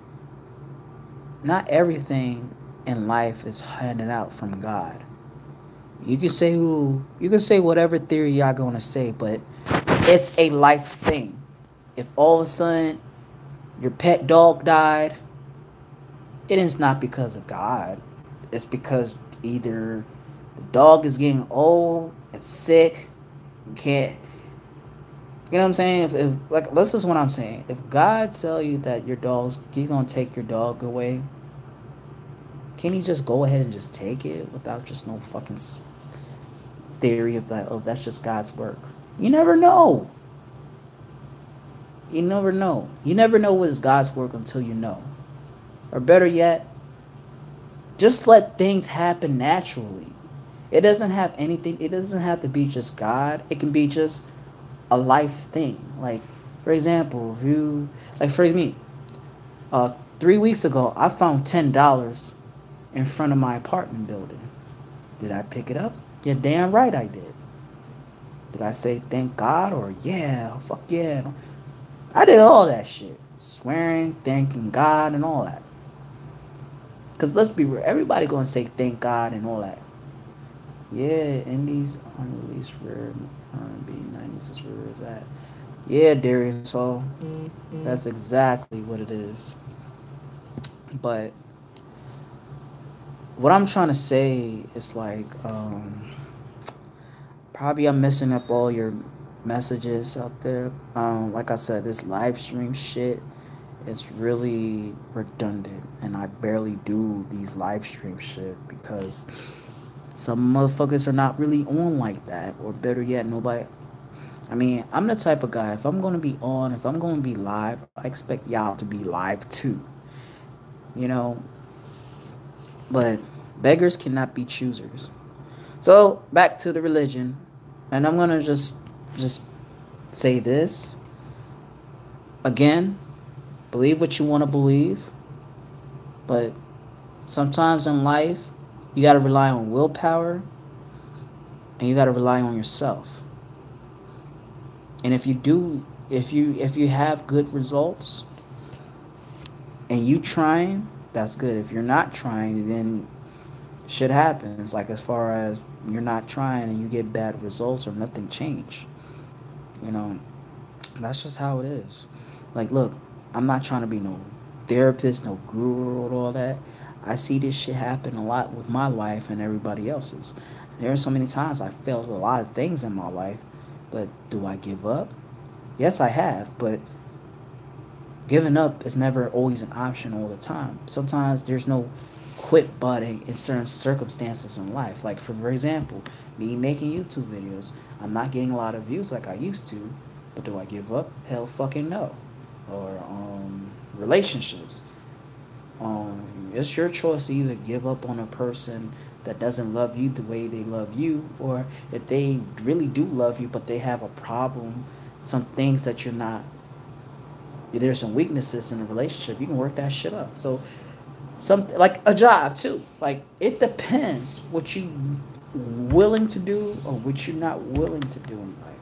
not everything in life is handed out from God. You can say whatever theory y'all gonna say, but it's a life thing. If all of a sudden your pet dog died, it is not because of God. It's because either the dog is getting old, it's sick, can't. You know what I'm saying? If like this is what I'm saying. If God tell you that He's gonna take your dog away, can He just go ahead and just take it without just no fucking theory of that? Oh, that's just God's work. You never know. You never know. You never know what is God's work until you know. Or better yet, just let things happen naturally. It doesn't have to be just God. It can be just a life thing. Like, for example, if you, like for me, 3 weeks ago, I found $10 in front of my apartment building. Did I pick it up? Yeah, damn right I did. Did I say thank God or yeah, fuck yeah? I did all that shit. Swearing, thanking God, and all that. Because let's be real, everybody gonna say thank God and all that. Yeah, indies, unreleased, rare, R&B, 90s is where it's at. Yeah, Darius, so that's exactly what it is. But what I'm trying to say is like, probably I'm messing up all your messages out there. Like I said, this live stream shit is really redundant, and I barely do these live stream shit because some motherfuckers are not really on like that, or better yet, nobody. I mean, I'm the type of guy, if I'm gonna be on, if I'm gonna be live, I expect y'all to be live too. You know, but beggars cannot be choosers. So back to the religion, and I'm gonna just say this again. Believe what you want to believe, but sometimes in life you got to rely on willpower, and you got to rely on yourself. And if you have good results and you trying, that's good. If you're not trying, then shit happens. Like, as far as you're not trying and you get bad results or nothing change. You know, that's just how it is. Like, look, I'm not trying to be no therapist, no guru, or all that. I see this shit happen a lot with my life and everybody else's. There are so many times I failed a lot of things in my life, but do I give up? Yes, I have, but Giving up is never always an option all the time. Sometimes there's no quit button in certain circumstances in life. Like, for example, me making YouTube videos, I'm not getting a lot of views like I used to, but do I give up? Hell fucking no. Or relationships. It's your choice to either give up on a person that doesn't love you the way they love you, or if they really do love you but they have a problem, some things that you're not, there's some weaknesses in a relationship, you can work that shit up. So something like a job too, like it depends what you willing to do or what you're not willing to do in life.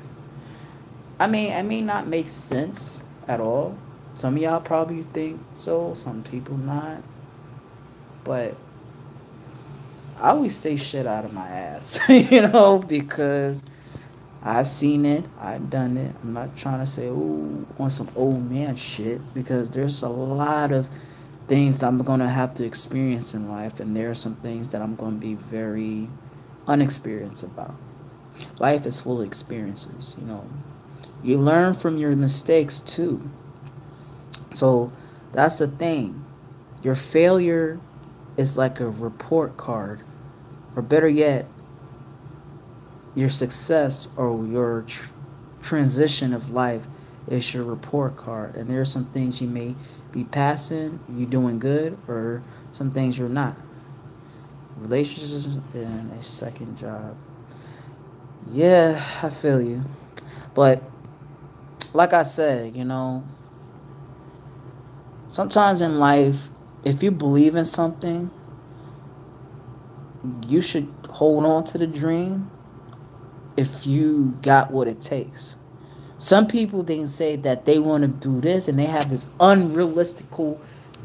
I mean, it may not make sense at all. Some of y'all probably think so, some people not. But I always say shit out of my ass, because I've seen it, I've done it. I'm not trying to say, oh, on some old man shit, because there's a lot of things that I'm going to have to experience in life, and there are some things that I'm going to be very unexperienced about. Life is full of experiences. You learn from your mistakes too. So that's the thing. Your failure is like a report card, or better yet, your success or your transition of life is your report card. And there are some things you may be passing, you doing good, or some things you're not. Relationships and a second job. Yeah, I feel you. But like I said, sometimes in life, if you believe in something, you should hold on to the dream if you got what it takes. Some people, they can say that they want to do this and they have this unrealistical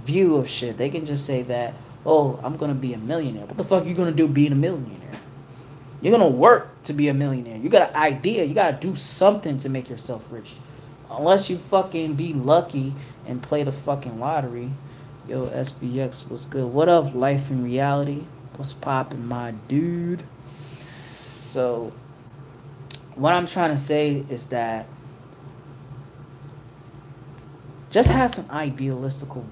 view of shit. They can just say that, oh, I'm going to be a millionaire. What the fuck are you going to do being a millionaire? You're going to work to be a millionaire. You got an idea. You got to do something to make yourself rich. Unless you fucking be lucky and play the fucking lottery. Yo, SBX, what's good? What up, Life in Reality? What's poppin', my dude? So, what I'm trying to say is that just have some idealistical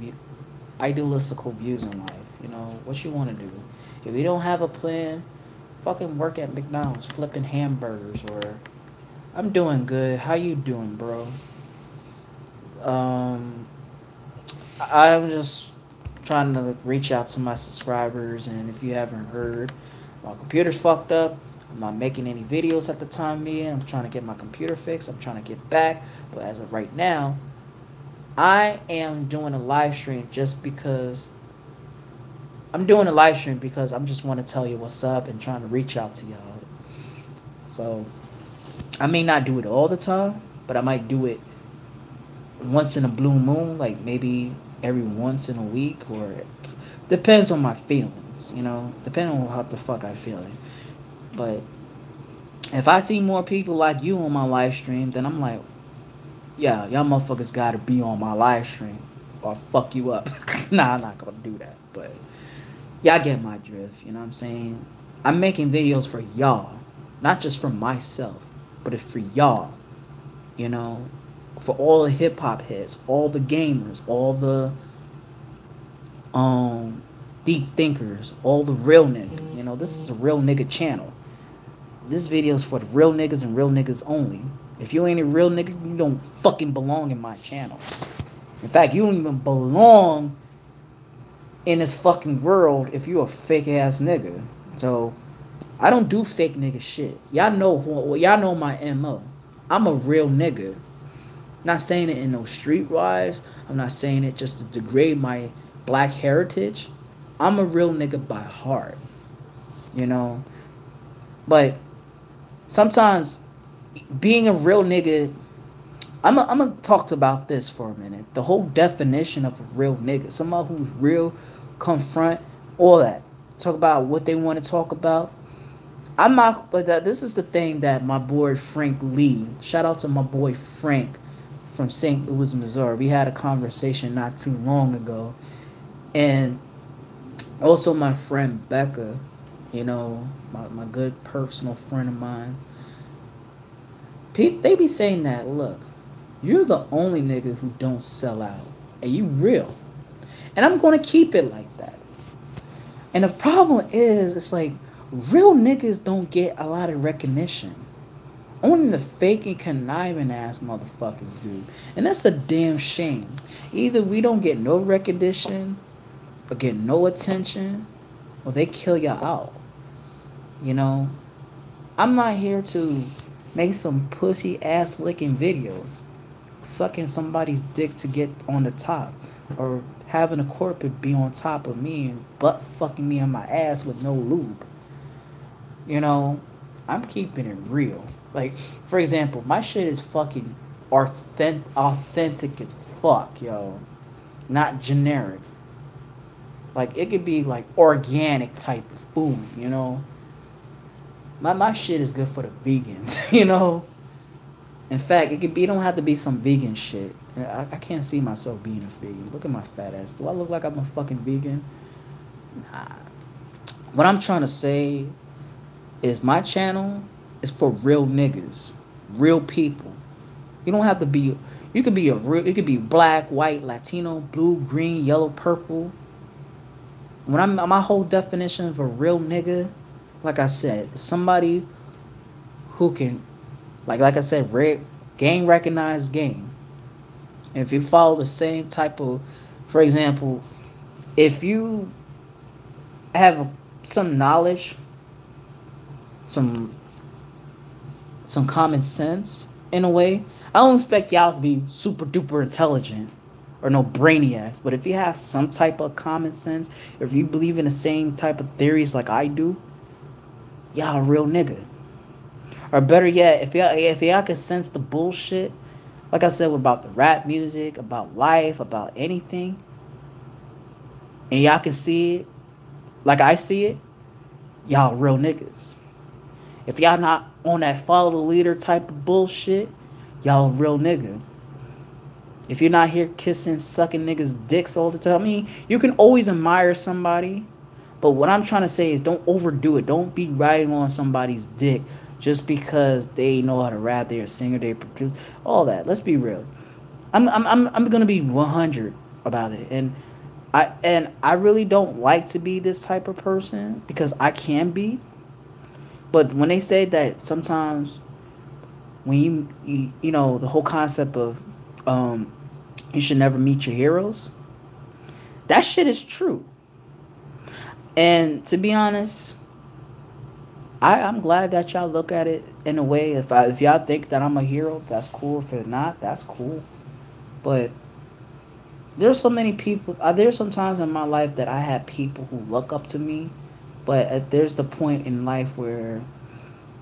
views in life. What you want to do. If you don't have a plan, fucking work at McDonald's flipping hamburgers. Or I'm doing good. How you doing, bro? I'm just trying to reach out to my subscribers, and if you haven't heard, my computer's fucked up. I'm not making any videos at the time being. I'm trying to get my computer fixed. I'm trying to get back. But as of right now, I am doing a live stream just because I'm doing a live stream because I just want to tell you what's up and trying to reach out to y'all. So I may not do it all the time, but I might do it once in a blue moon, like maybe every once in a week, or depends on my feelings, depending on how the fuck I'm feeling. But if I see more people like you on my live stream, then I'm like, yeah, y'all motherfuckers gotta be on my live stream or fuck you up. Nah, I'm not gonna do that, but y'all get my drift, you know what I'm saying? I'm making videos for y'all, not just for myself, but it's for y'all, for all the hip-hop heads, all the gamers, all the deep thinkers, all the real niggas. This is a real nigga channel. This video is for the real niggas and real niggas only. If you ain't a real nigga, you don't fucking belong in my channel. In fact, you don't even belong in this fucking world if you a fake ass nigga. So I don't do fake nigga shit. Y'all know my MO. I'm a real nigga. Not saying it in no streetwise. I'm not saying it just to degrade my black heritage. I'm a real nigga by heart. But sometimes being a real nigga, I'm gonna talk about this for a minute. The whole definition of a real nigga. Somebody who's real, confront, all that. Talk about what they want to talk about. I'm not, but this is the thing that my boy Frank Lee, shout out to my boy Frank from St. Louis, Missouri. We had a conversation not too long ago. And also my friend Becca, my good personal friend of mine. They be saying that, look, You're the only nigga who don't sell out. And you real. And I'm gonna keep it like that. And the problem is, it's like real niggas don't get a lot of recognition. Only the fake and conniving ass motherfuckers do. And that's a damn shame. Either we don't get no recognition or get no attention, or they kill you out. You know? I'm not here to make some pussy ass licking videos, sucking somebody's dick to get on the top, or having a corporate be on top of me and butt fucking me on my ass with no lube. You know, I'm keeping it real. Like, for example, my shit is fucking authentic as fuck, yo. Not generic. Like, it could be like organic type of food, you know. My shit is good for the vegans, you know. In fact, it don't have to be some vegan shit. I can't see myself being a vegan. Look at my fat ass. Do I look like I'm a fucking vegan? Nah. What I'm trying to say is my channel is for real niggas, real people. You don't have to be. You could be it could be black, white, Latino, blue, green, yellow, purple. When my whole definition of a real nigga, like I said, is somebody who can, like I said, game recognized game. And if you follow the same type of, for example, if you have some knowledge, some common sense in a way, I don't expect y'all to be super duper intelligent or no brainiacs, but if you have some type of common sense, if you believe in the same type of theories like I do, y'all a real nigga. Or better yet, if y'all can sense the bullshit, like I said about the rap music, about life, about anything, and y'all can see it like I see it, y'all real niggas. If y'all not on that follow the leader type of bullshit, y'all a real nigga. If you're not here kissing, sucking niggas' dicks all the time, I mean, you can always admire somebody, but what I'm trying to say is don't overdo it. Don't be riding on somebody's dick just because they know how to rap, they're a singer, they produce, all that. Let's be real. I'm gonna be 100 about it, and I really don't like to be this type of person because I can be. But when they say that sometimes when you know the whole concept of you should never meet your heroes, that shit is true. And to be honest, I'm glad that y'all look at it in a way. If y'all think that I'm a hero, that's cool. If you're not, that's cool. But there's so many people. There's some times in my life that I had people who look up to me, but there's the point in life where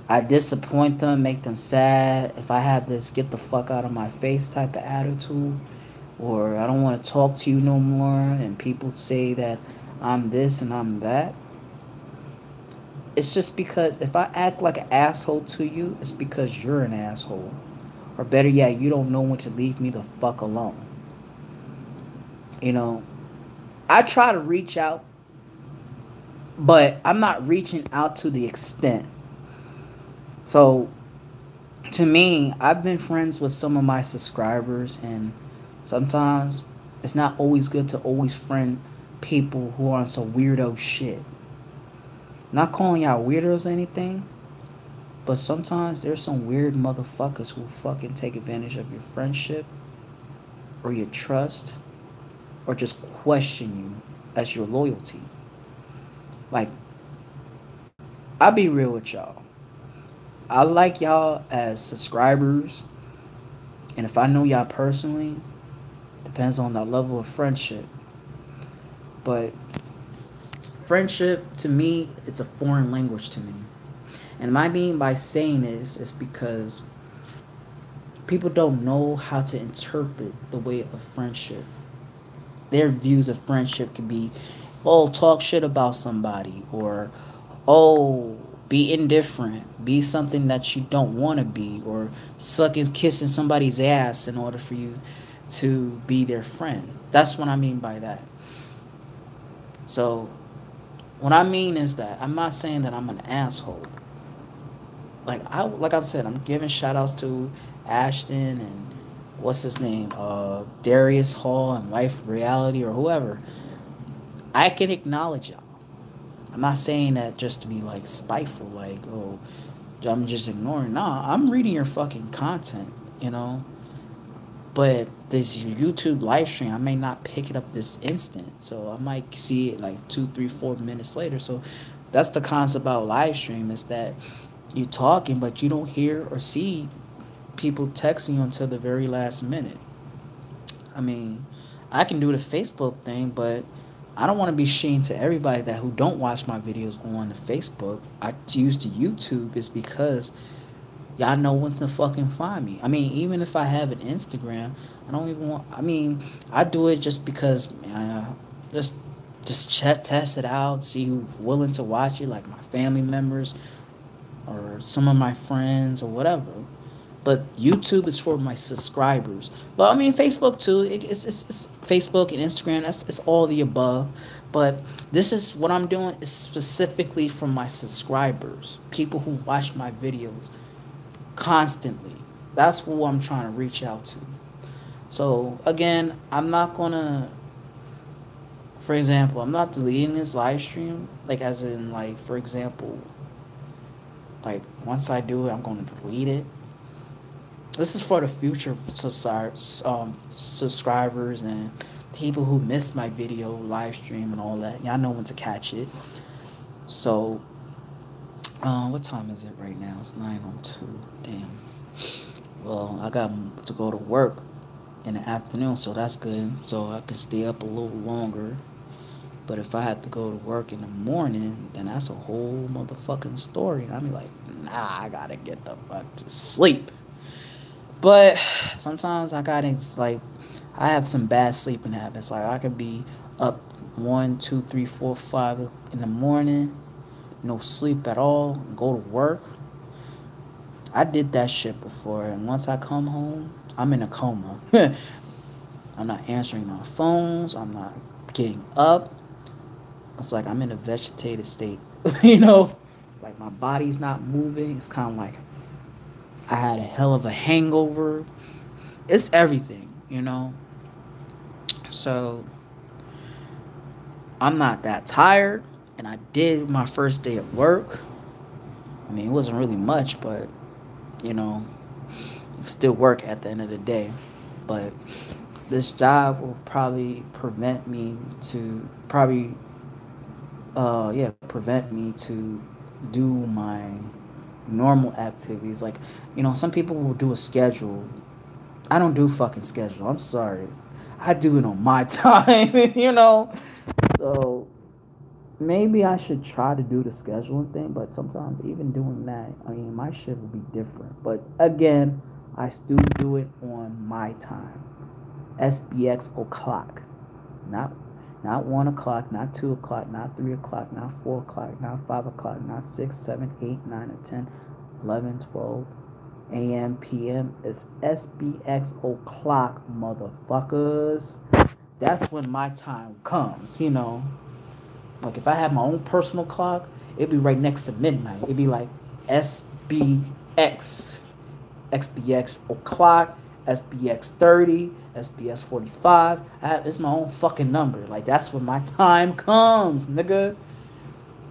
I disappoint them, make them sad. If I have this get the fuck out of my face type of attitude, or I don't want to talk to you no more, and people say that I'm this and I'm that, it's just because if I act like an asshole to you, it's because you're an asshole. Or better yet, you don't know when to leave me the fuck alone. You know, I try to reach out, but I'm not reaching out to the extent. So, to me, I've been friends with some of my subscribers, and sometimes it's not always good to always friend people who are on some weirdo shit. Not calling y'all weirdos or anything, but sometimes there's some weird motherfuckers who fucking take advantage of your friendship or your trust or just question you as your loyalty. Like, I'll be real with y'all. I like y'all as subscribers, and if I know y'all personally, depends on the level of friendship. But friendship, to me, it's a foreign language to me. And my mean by saying this is because people don't know how to interpret the way of friendship. Their views of friendship can be, oh, talk shit about somebody, or, oh, be indifferent, be something that you don't want to be, or sucking, kissing somebody's ass in order for you to be their friend. That's what I mean by that. So, what I mean is that I'm not saying that I'm an asshole. Like I said, I'm giving shout outs to Ashton and what's his name, Darius Hall and Life Reality or whoever, I can acknowledge y'all. I'm not saying that just to be like spiteful, like, oh, I'm just ignoring. Nah, I'm reading your fucking content, you know. But this YouTube live stream, I may not pick it up this instant, so I might see it like 2, 3, 4 minutes later. So that's the concept about live stream, is that you talking, but you don't hear or see people texting you until the very last minute. I mean, I can do the Facebook thing, but I don't want to be shamed to everybody that who don't watch my videos on the Facebook. I use the YouTube is because y'all know when to fucking find me. I mean, even if I have an Instagram, I don't even want. I mean, I do it just because, just test it out, see who's willing to watch it, like my family members or some of my friends or whatever. But YouTube is for my subscribers. But I mean, Facebook too. It's Facebook and Instagram. It's all the above. But this is what I'm doing is specifically for my subscribers, people who watch my videos constantly. That's who I'm trying to reach out to. So again, I'm not gonna. For example, I'm not deleting this live stream. Like as in, like for example, like once I do it, I'm gonna delete it. This is for the future subscribers and people who missed my video live stream and all that. Y'all know when to catch it. So, what time is it right now? It's 9:02. Damn. Well, I got to go to work in the afternoon, so that's good. So I can stay up a little longer. But if I have to go to work in the morning, then that's a whole motherfucking story. I mean, like, nah, I gotta get the fuck to sleep. But sometimes I gotta, like, I have some bad sleeping habits. Like, I could be up 1, 2, 3, 4, 5 in the morning, no sleep at all, go to work. I did that shit before, and once I come home, I'm in a coma. I'm not answering my phones. I'm not getting up. It's like I'm in a vegetated state, you know? Like, my body's not moving. It's kind of like I had a hell of a hangover. It's everything, you know? So, I'm not that tired. And I did my first day at work. I mean, it wasn't really much, but, you know, still work at the end of the day. But this job will probably prevent me to, prevent me to do my normal activities. Like, you know, some people will do a schedule. I don't do fucking schedule. I'm sorry. I do it on my time, you know? So maybe I should try to do the scheduling thing, but sometimes even doing that, I mean, my shit will be different. But again, I still do it on my time. SBX o'clock. Not 1 o'clock, not 2 o'clock, not 3 o'clock, not 4 o'clock, not 5 o'clock, not 6, 7, 8, 9, or 10, 11, 12 a.m., p.m. It's SBX o'clock, motherfuckers. That's when my time comes, you know. Like, if I had my own personal clock, it'd be right next to midnight. It'd be like SBX, XBX o'clock, SBX 30, SBX 45. It's my own fucking number. Like, that's when my time comes, nigga.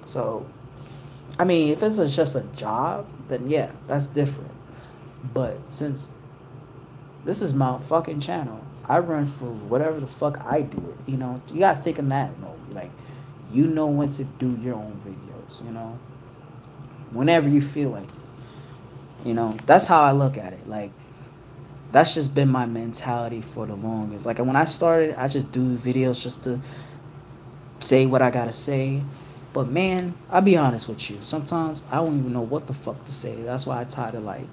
So, I mean, if it's just a job, then yeah, that's different. But since this is my fucking channel, I run for whatever the fuck I do it. You know, you gotta think of that. You know, like, you know when to do your own videos. You know, whenever you feel like it. You know, that's how I look at it. Like, that's just been my mentality for the longest. Like, when I started, I just do videos just to say what I gotta say. But man, I'll be honest with you. Sometimes I don't even know what the fuck to say. That's why I try to, like,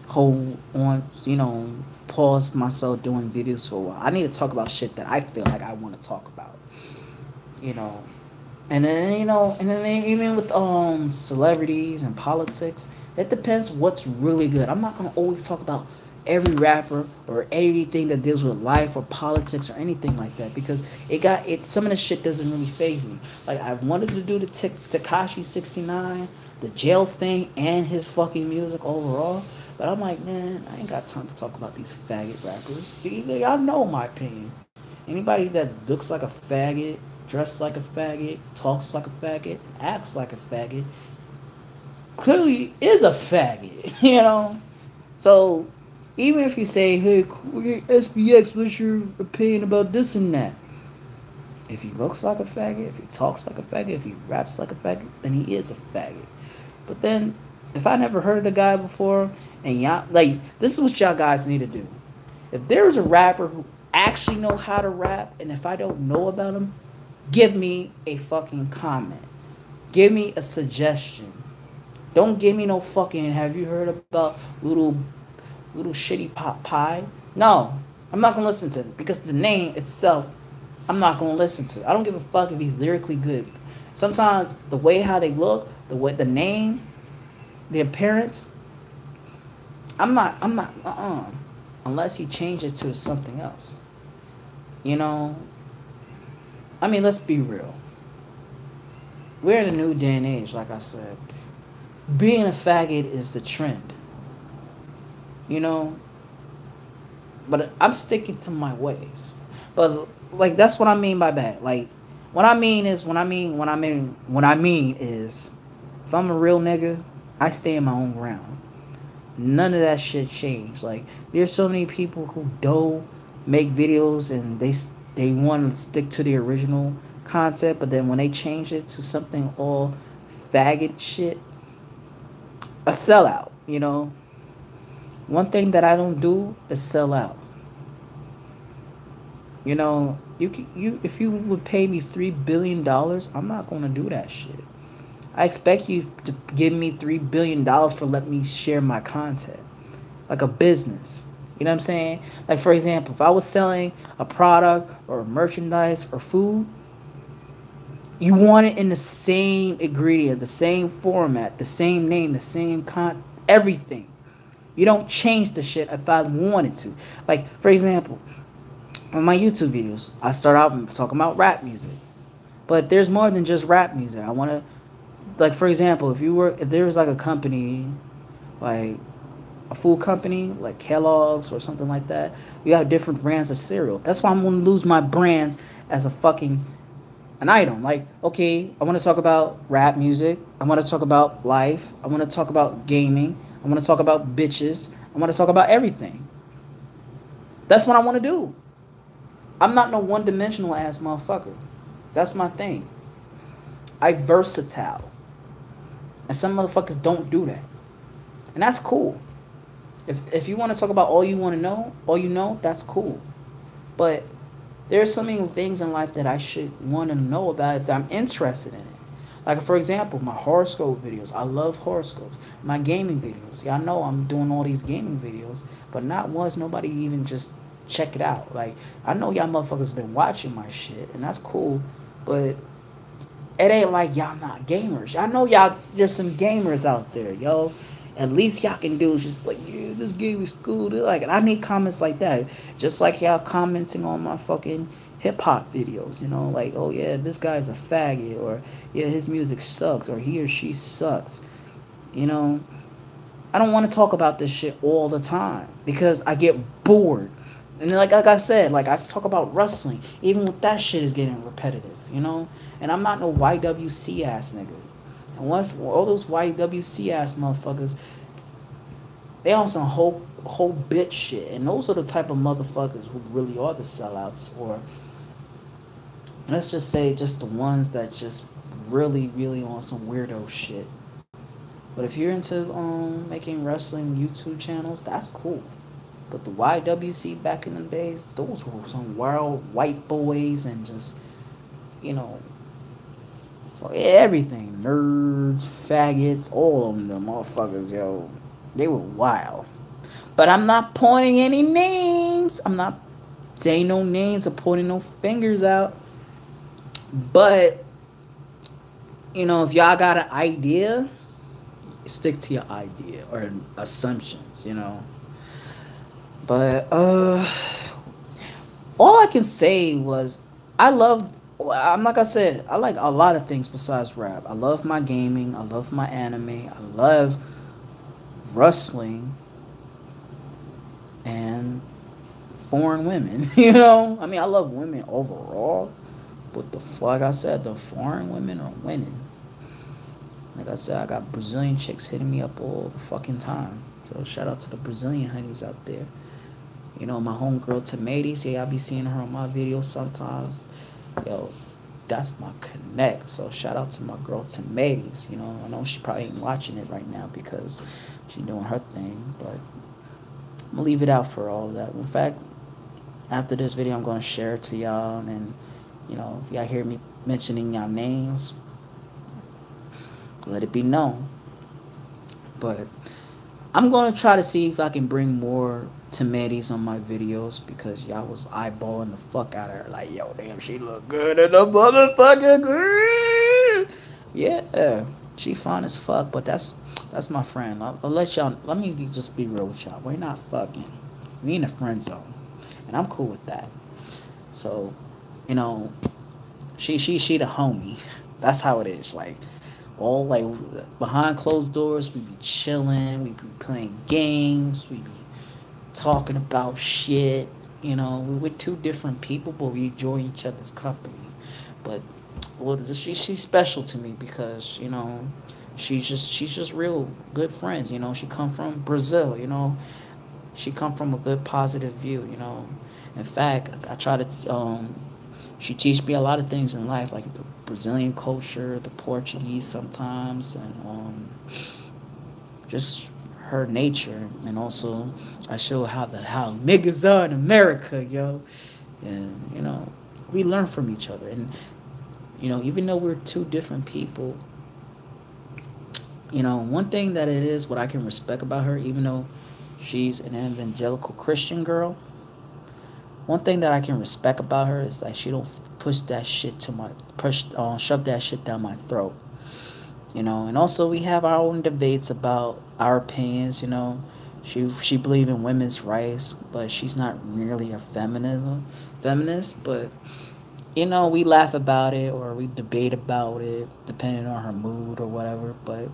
hold on, you know, pause myself doing videos for a while. I need to talk about shit that I feel like I want to talk about. You know. And then, you know, and then even with celebrities and politics, it depends what's really good. I'm not gonna always talk about every rapper or anything that deals with life or politics or anything like that, because some of the shit doesn't really faze me. Like, I wanted to do the Tekashi 69, the jail thing, and his fucking music overall, But I'm like, man, I ain't got time to talk about these faggot rappers. Y'all know my opinion. Anybody that looks like a faggot, dressed like a faggot, talks like a faggot, acts like a faggot, clearly is a faggot, you know? So, even if you say, hey, SBX, what's your opinion about this and that? If he looks like a faggot, if he talks like a faggot, if he raps like a faggot, then he is a faggot. But then, if I never heard of the guy before, and y'all, like, this is what y'all guys need to do. If there's a rapper who actually know how to rap, and if I don't know about him, give me a fucking comment. Give me a suggestion. Don't give me no fucking, have you heard about little shitty pop pie? No, I'm not gonna listen to it because the name itself, I'm not gonna listen to. I don't give a fuck if he's lyrically good. Sometimes the way how they look, the name, the appearance, I'm not unless he changes to something else. You know, I mean, let's be real. We're in a new day and age, like I said. Being a faggot is the trend. You know, but I'm sticking to my ways. But like that's what I mean by that. Like what I mean is if I'm a real nigga, I stay in my own ground. None of that shit changed. Like there's so many people who don't make videos and they want to stick to the original concept, but then when they change it to something all faggot shit, a sellout, you know. One thing that I don't do is sell out. You know, if you would pay me $3 billion, I'm not gonna do that shit. I expect you to give me $3 billion for let me share my content, like a business. You know what I'm saying? Like for example, if I was selling a product or merchandise or food, you want it in the same ingredient, the same format, the same name, the same everything. You don't change the shit if I wanted to. Like, for example, on my YouTube videos, I start out talking about rap music. But there's more than just rap music. I want to, like, for example, if there was like a company, like a food company, like Kellogg's or something like that, you have different brands of cereal. That's why I'm going to lose my brands as an item. Like, okay, I want to talk about rap music. I want to talk about life. I want to talk about gaming. I want to talk about bitches. I want to talk about everything. That's what I want to do. I'm not no one-dimensional ass motherfucker. That's my thing. I versatile. And some motherfuckers don't do that. And that's cool. If you want to talk about all you know, that's cool. But there are so many things in life that I should want to know about if I'm interested in it. Like, for example, my horoscope videos. I love horoscopes. My gaming videos. Y'all know I'm doing all these gaming videos, but not once nobody even just check it out. Like, I know y'all motherfuckers been watching my shit, and that's cool, but it ain't like y'all not gamers. Y'all know there's some gamers out there, yo. At least y'all can do is just like, yeah, this game is cool. Like, and I need comments like that. Just like y'all commenting on my fucking hip-hop videos, you know, like, oh yeah, this guy's a faggot, or yeah, his music sucks, or he or she sucks. You know, I don't want to talk about this shit all the time because I get bored. And like I said, like I talk about wrestling, even with that shit is getting repetitive, you know. And I'm not no YWC ass nigga. And once all those YWC ass motherfuckers, they on some whole bitch shit, and those are the type of motherfuckers who really are the sellouts, or let's just say just the ones that just really on some weirdo shit. But if you're into making wrestling YouTube channels, that's cool. But the YWC back in the days, those were some wild white boys and just, you know, everything. Nerds, faggots, all of them motherfuckers, yo. They were wild. But I'm not pointing any names. I'm not saying no names or pointing no fingers out. But, you know, if y'all got an idea, stick to your idea or assumptions, you know. But all I can say was I'm like I said, I like a lot of things besides rap. I love my gaming, I love my anime, I love wrestling, and foreign women. You know, I mean, I love women overall, but like I said, the foreign women are winning. Like I said, I got Brazilian chicks hitting me up all the fucking time. So shout out to the Brazilian honeys out there. You know, my homegirl Tomatoes, yeah, I be seeing her on my videos sometimes. Yo, that's my connect. So shout out to my girl Tomatoes. You know, I know she probably ain't watching it right now because she doing her thing, but I'm gonna leave it out for all of that. In fact, after this video, I'm gonna share it to y'all, and you know, if y'all hear me mentioning y'all names, let it be known. But I'm gonna try to see if I can bring more Tomatoes on my videos because y'all was eyeballing the fuck out of her. Like, yo, damn, she look good in the motherfucking green. Yeah, she fine as fuck, but that's my friend. I'll let y'all. Let me just be real with y'all. We're not fucking. We in a friend zone, and I'm cool with that. So, you know, she the homie. That's how it is. Like, all like behind closed doors, we be chilling, we be playing games, we be talking about shit. You know, we're two different people, but we enjoy each other's company. But well, she's special to me because you know she's just real good friends. You know, she come from Brazil. You know, she come from a good positive view. You know, in fact, I try to she teach me a lot of things in life, like the Brazilian culture, the Portuguese sometimes, and just her nature. And also, I show how niggas are in America, yo. And you know, we learn from each other. And you know, even though we're two different people, you know, one thing that it is what I can respect about her, even though she's an evangelical Christian girl. One thing that I can respect about her is that she don't push that shit shove that shit down my throat. You know, and also we have our own debates about our opinions. You know, she believes in women's rights, but she's not really a feminist. But you know, we laugh about it or we debate about it depending on her mood or whatever. But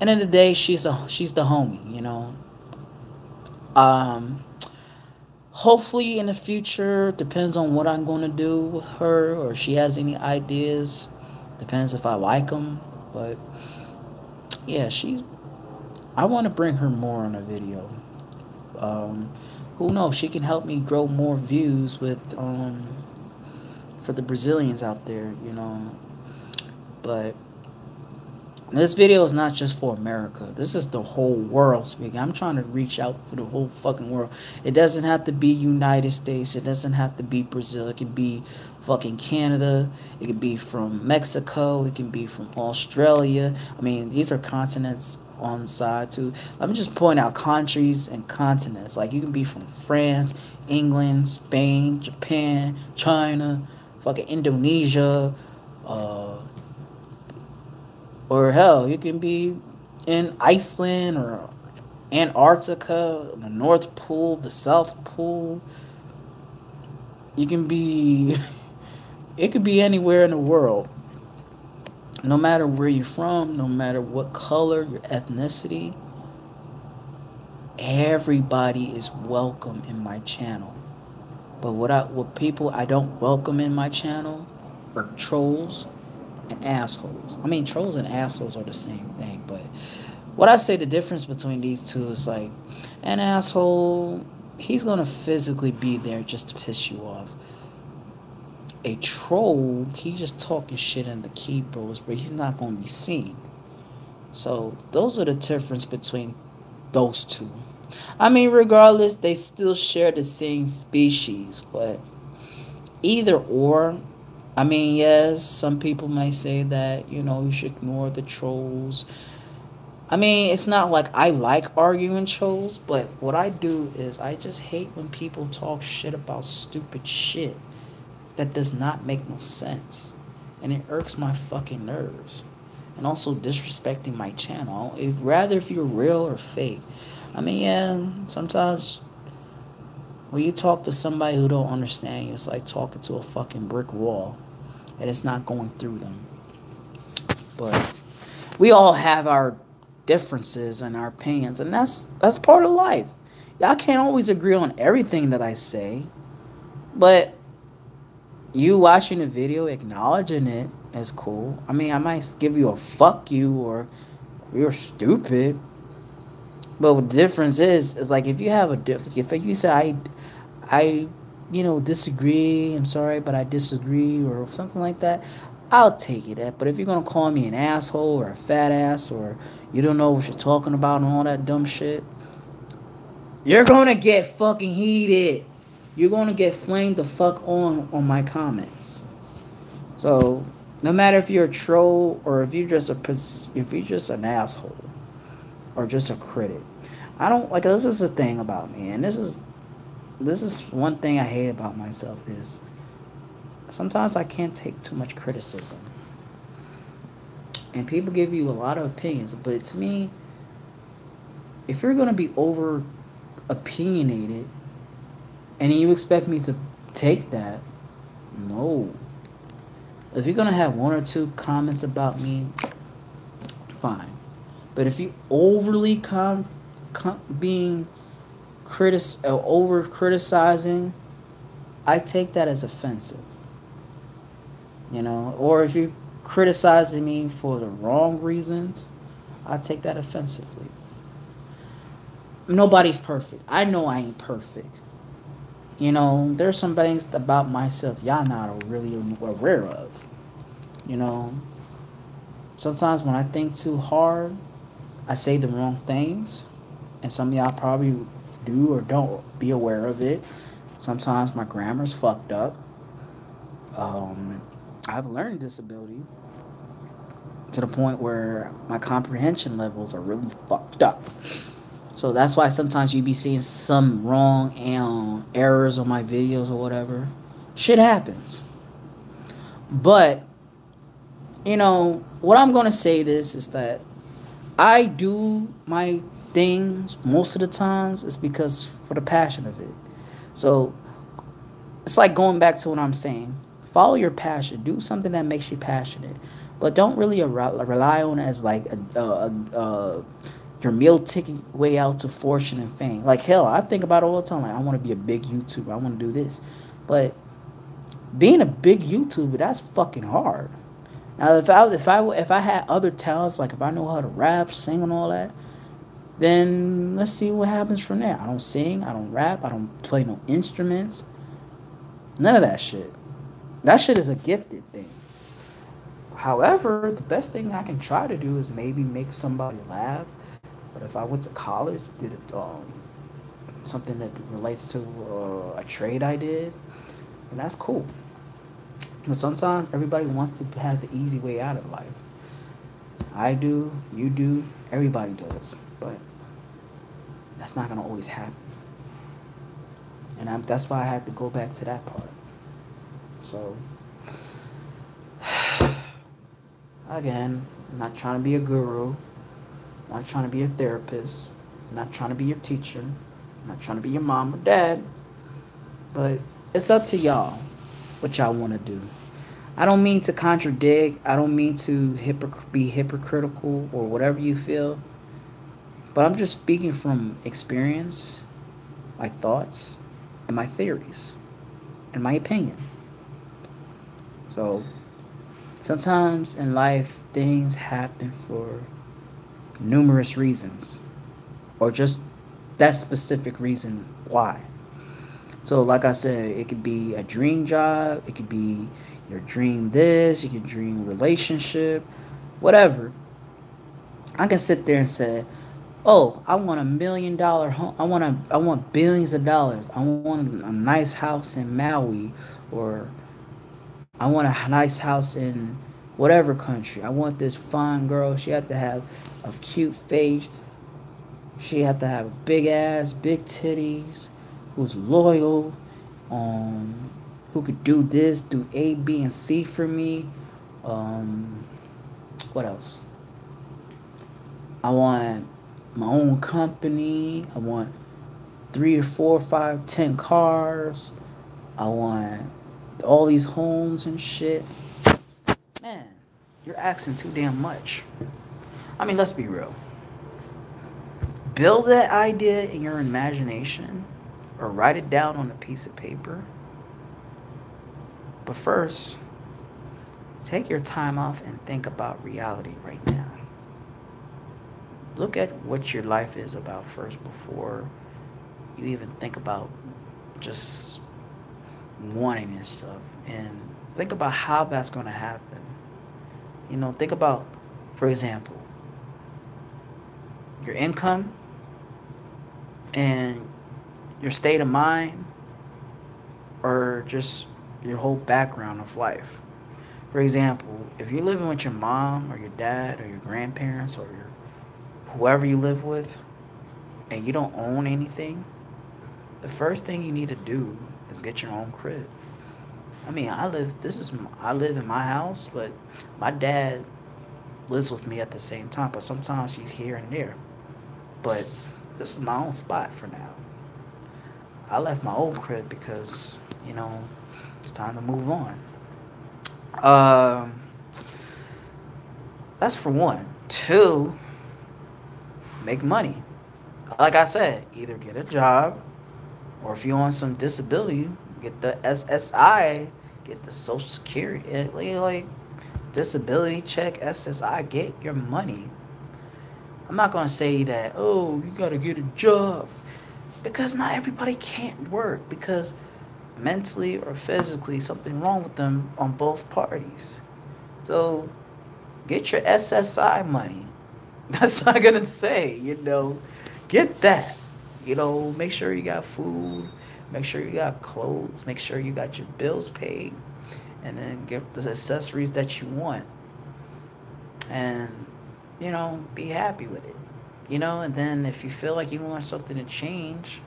end of the day, she's the homie. You know, hopefully in the future, depends on what I'm going to do with her or she has any ideas. Depends if I like them. But yeah, I want to bring her more on a video. Who knows? She can help me grow more views with for the Brazilians out there, you know. But this video is not just for America. This is the whole world speaking. I'm trying to reach out for the whole fucking world. It doesn't have to be United States. It doesn't have to be Brazil. It could be fucking Canada. It could be from Mexico. It can be from Australia. I mean, these are continents on the side too. Let me just point out countries and continents. Like, you can be from France, England, Spain, Japan, China, fucking Indonesia, or hell, you can be in Iceland or Antarctica, the North Pole, the South Pole. You can be, it could be anywhere in the world. No matter where you're from, no matter what color, your ethnicity, everybody is welcome in my channel. But what people I don't welcome in my channel are trolls and assholes. I mean, trolls and assholes are the same thing, but what I say the difference between these two is like, an asshole, he's gonna physically be there just to piss you off. A troll, he's just talking shit in the keyboards, but he's not gonna be seen. So those are the difference between those two. I mean, regardless, they still share the same species, but either or. I mean, yes, some people may say that, you know, you should ignore the trolls. I mean, it's not like I like arguing trolls, but what I do is I just hate when people talk shit about stupid shit that does not make no sense. And it irks my fucking nerves. And also disrespecting my channel. If you're real or fake. I mean, yeah, sometimes when you talk to somebody who don't understand you, it's like talking to a fucking brick wall. And it's not going through them. But we all have our differences and our opinions, and that's part of life. Y'all can't always agree on everything that I say, but you watching the video, acknowledging it is cool. I mean, I might give you a fuck you or you're stupid, but the difference is like if you have a difference, if you say I, disagree. I'm sorry, but I disagree, or something like that. I'll take it. But if you're gonna call me an asshole or a fat ass or you don't know what you're talking about and all that dumb shit, you're gonna get fucking heated. You're gonna get flamed the fuck on my comments. So no matter if you're a troll or if you're just an asshole or just a critic, I don't like. This is the thing about me, and this is one thing I hate about myself is sometimes I can't take too much criticism. And people give you a lot of opinions, but to me, if you're gonna be over opinionated and you expect me to take that, no. If you're gonna have one or two comments about me, fine. But if you overly being over criticizing, I take that as offensive. Or if you criticizing me for the wrong reasons, I take that offensively. Nobody's perfect. I know I ain't perfect. There's some things about myself y'all not really aware of. Sometimes when I think too hard, I say the wrong things, and some of y'all probably do or don't be aware of it. Sometimes my grammar's fucked up. I have a learning disability to the point where my comprehension levels are really fucked up. So that's why sometimes you be seeing some wrong errors on my videos or whatever. Shit happens. But, what I'm going to say this is that I do my things most of the times is because for the passion of it. So it's like going back to what I'm saying. Follow your passion. Do something that makes you passionate. But don't really rely on it as like your meal ticket way out to fortune and fame. Like, hell, I think about it all the time. Like, I want to be a big YouTuber. I want to do this. But being a big YouTuber, that's fucking hard. Now, if I had other talents, like if I know how to rap, sing, and all that, then let's see what happens from there. I don't sing, I don't rap, I don't play no instruments, none of that shit. That shit is a gifted thing. However, the best thing I can try to do is maybe make somebody laugh. But if I went to college, did something that relates to a trade I did, then that's cool. But sometimes everybody wants to have the easy way out of life. I do, you do, everybody does. But that's not going to always happen. And that's why I had to go back to that part. So, again, I'm not trying to be a guru. I'm not trying to be a therapist. I'm not trying to be your teacher. I'm not trying to be your mom or dad. But it's up to y'all what y'all want to do. I don't mean to contradict. I don't mean to be hypocritical or whatever you feel. But I'm just speaking from experience, my thoughts, and my theories, and my opinion. So, sometimes in life, things happen for numerous reasons, or just that specific reason why. So, like I said, it could be a dream job, it could be your dream this, you could dream relationship, whatever. I can sit there and say, oh, I want $1 million home. I want billions of dollars. I want a nice house in Maui, or I want a nice house in whatever country. I want this fine girl. She had to have a cute face. She had to have a big ass, big titties, who's loyal, who could do this, do A, B, and C for me. What else? I want my own company. I want 3 or 4, 5, 10 cars. I want all these homes and shit. Man, you're asking too damn much. I mean, let's be real. build that idea in your imagination or write it down on a piece of paper. But first, take your time off and think about reality right now. Look at what your life is about first before you even think about just wanting this stuff. And think about how that's going to happen. Think about, for example, your income and your state of mind, or just your whole background of life. For example, if you're living with your mom or your dad or your grandparents or whoever you live with, and you don't own anything, the first thing you need to do is get your own crib. I mean, I live in my house, but my dad lives with me at the same time. But sometimes he's here and there. But this is my own spot for now. I left my old crib because it's time to move on. That's for one. Two, make money. Like I said, either get a job, or if you're on some disability, get the SSI, get the Social Security, like disability check, SSI, get your money. I'm not going to say that, oh, you got to get a job, because not everybody can't work, because mentally or physically something wrong with them on both parties. So get your SSI money. That's what I'm going to say, get that. Make sure you got food, make sure you got clothes, make sure you got your bills paid, and then get the accessories that you want. And, be happy with it. And then if you feel like you want something to change,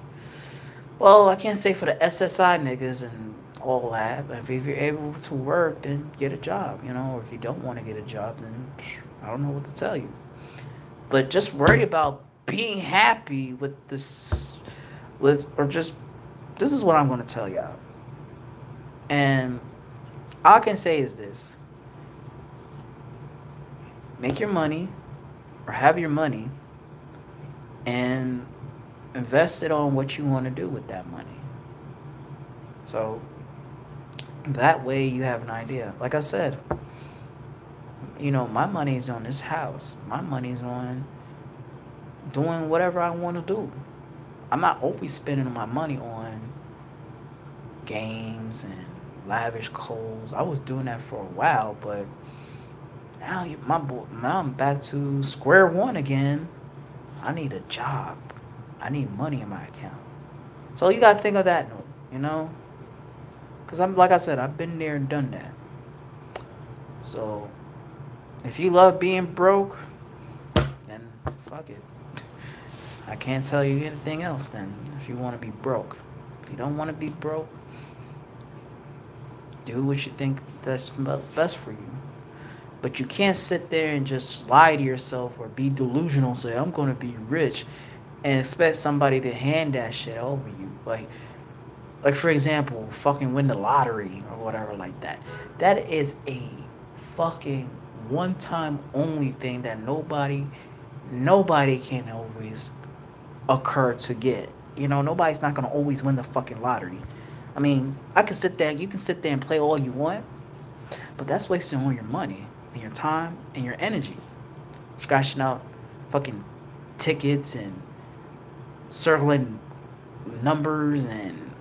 well, I can't say for the SSI niggas and all that, but if you're able to work, then get a job, or if you don't want to get a job, then I don't know what to tell you. But just worry about being happy with this, this is what I'm going to tell y'all. And all I can say is this: make your money, or have your money, and invest it on what you want to do with that money. So that way you have an idea. Like I said, my money is on this house. My money is on doing whatever I want to do. I'm not always spending my money on games and lavish clothes. I was doing that for a while, but now I'm back to square one again. I need a job. I need money in my account. So you gotta think of that note, because like I said, I've been there and done that. So if you love being broke, then fuck it. I can't tell you anything else then. If you want to be broke, if you don't want to be broke, do what you think that's best for you. But you can't sit there and just lie to yourself or be delusional, say I'm gonna be rich, and expect somebody to hand that shit over you. Like for example, fucking win the lottery or whatever like that. That is a fucking one-time only thing that nobody can always occur to get. Nobody's not gonna always win the fucking lottery. I mean, you can sit there and play all you want, but that's wasting all your money and your time and your energy. Scratching out fucking tickets and circling numbers and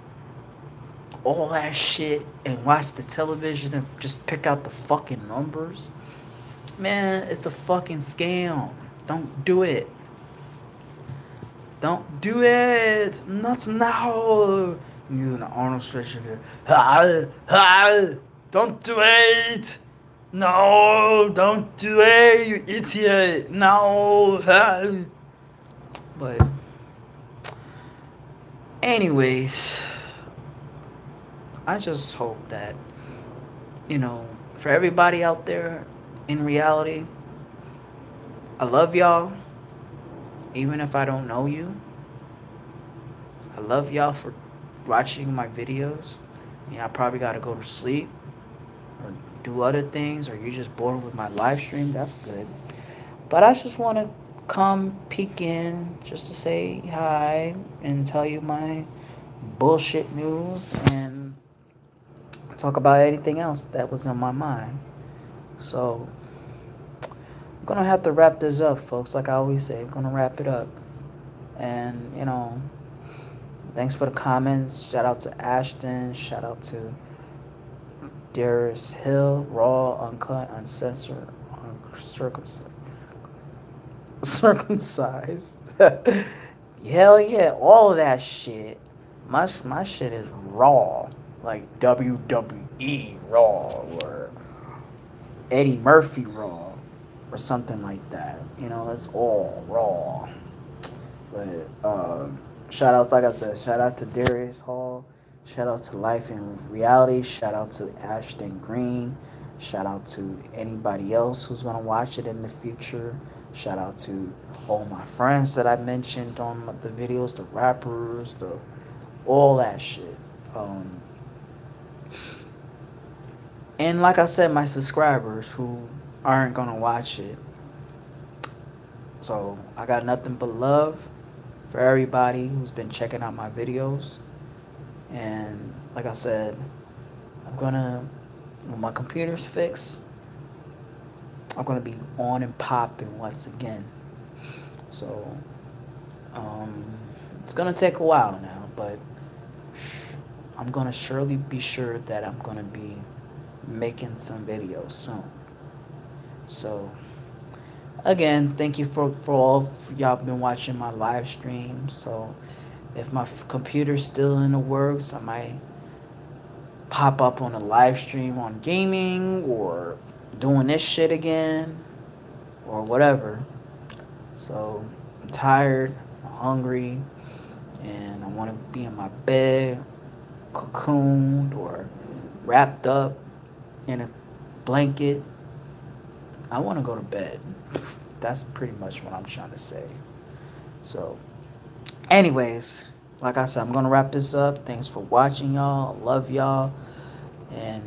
all that shit, and watch the television and just pick out the fucking numbers. Man, it's a fucking scam. Don't do it. Don't do it. Not now. You and Arnold Schwarzenegger. Don't do it. No, don't do it, you idiot. No. But anyways, I just hope that, for everybody out there in reality, I love y'all, even if I don't know you. I love y'all for watching my videos. I probably got to go to sleep or do other things, or you're just bored with my live stream. That's good. But I just want to come peek in just to say hi and tell you my bullshit news and talk about anything else that was on my mind. So I'm gonna have to wrap this up, folks. Like I always say, I'm gonna wrap it up. And thanks for the comments. Shout out to Ashton. Shout out to Darius Hill. Raw, uncut, uncensored, circumcised. Hell yeah, all of that shit. My shit is raw, like WWE Raw or Eddie Murphy Raw or something like that. It's all raw. But shout out, like I said, shout out to Darius Hall. Shout out to Life in Reality. Shout out to Ashton Green. Shout out to anybody else who's gonna watch it in the future. Shout out to all my friends that I mentioned on the videos, the rappers, all that shit. And like I said, my subscribers who aren't gonna watch it. So I got nothing but love for everybody who's been checking out my videos. And like I said, when my computer's fixed, I'm gonna be on and popping once again. So it's gonna take a while now, but I'm gonna surely be sure that I'm gonna be making some videos soon. So again, thank you for all for y'all been watching my live stream. So if my computer's still in the works, I might pop up on a live stream on gaming or doing this shit again or whatever. So I'm tired, I'm hungry, and I want to be in my bed, cocooned or wrapped up in a blanket. I want to go to bed. That's pretty much what I'm trying to say. So anyways, like I said, I'm going to wrap this up. Thanks for watching, y'all. I love y'all. And,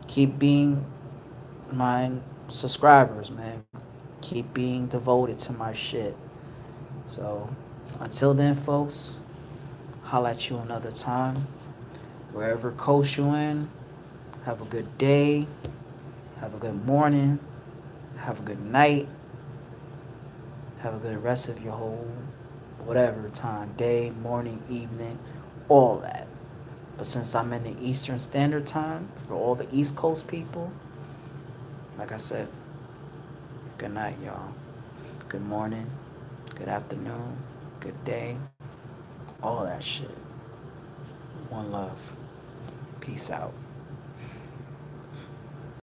keep being my subscribers, man. Keep being devoted to my shit. So, until then, folks, holla at you another time. Wherever coast you in, have a good day. Have a good morning. Have a good night. Have a good rest of your whole whatever time, day, morning, evening, all that. But since I'm in the Eastern Standard Time, for all the East Coast people, like I said, good night, y'all. Good morning, good afternoon, good day, all that shit. One love. Peace out.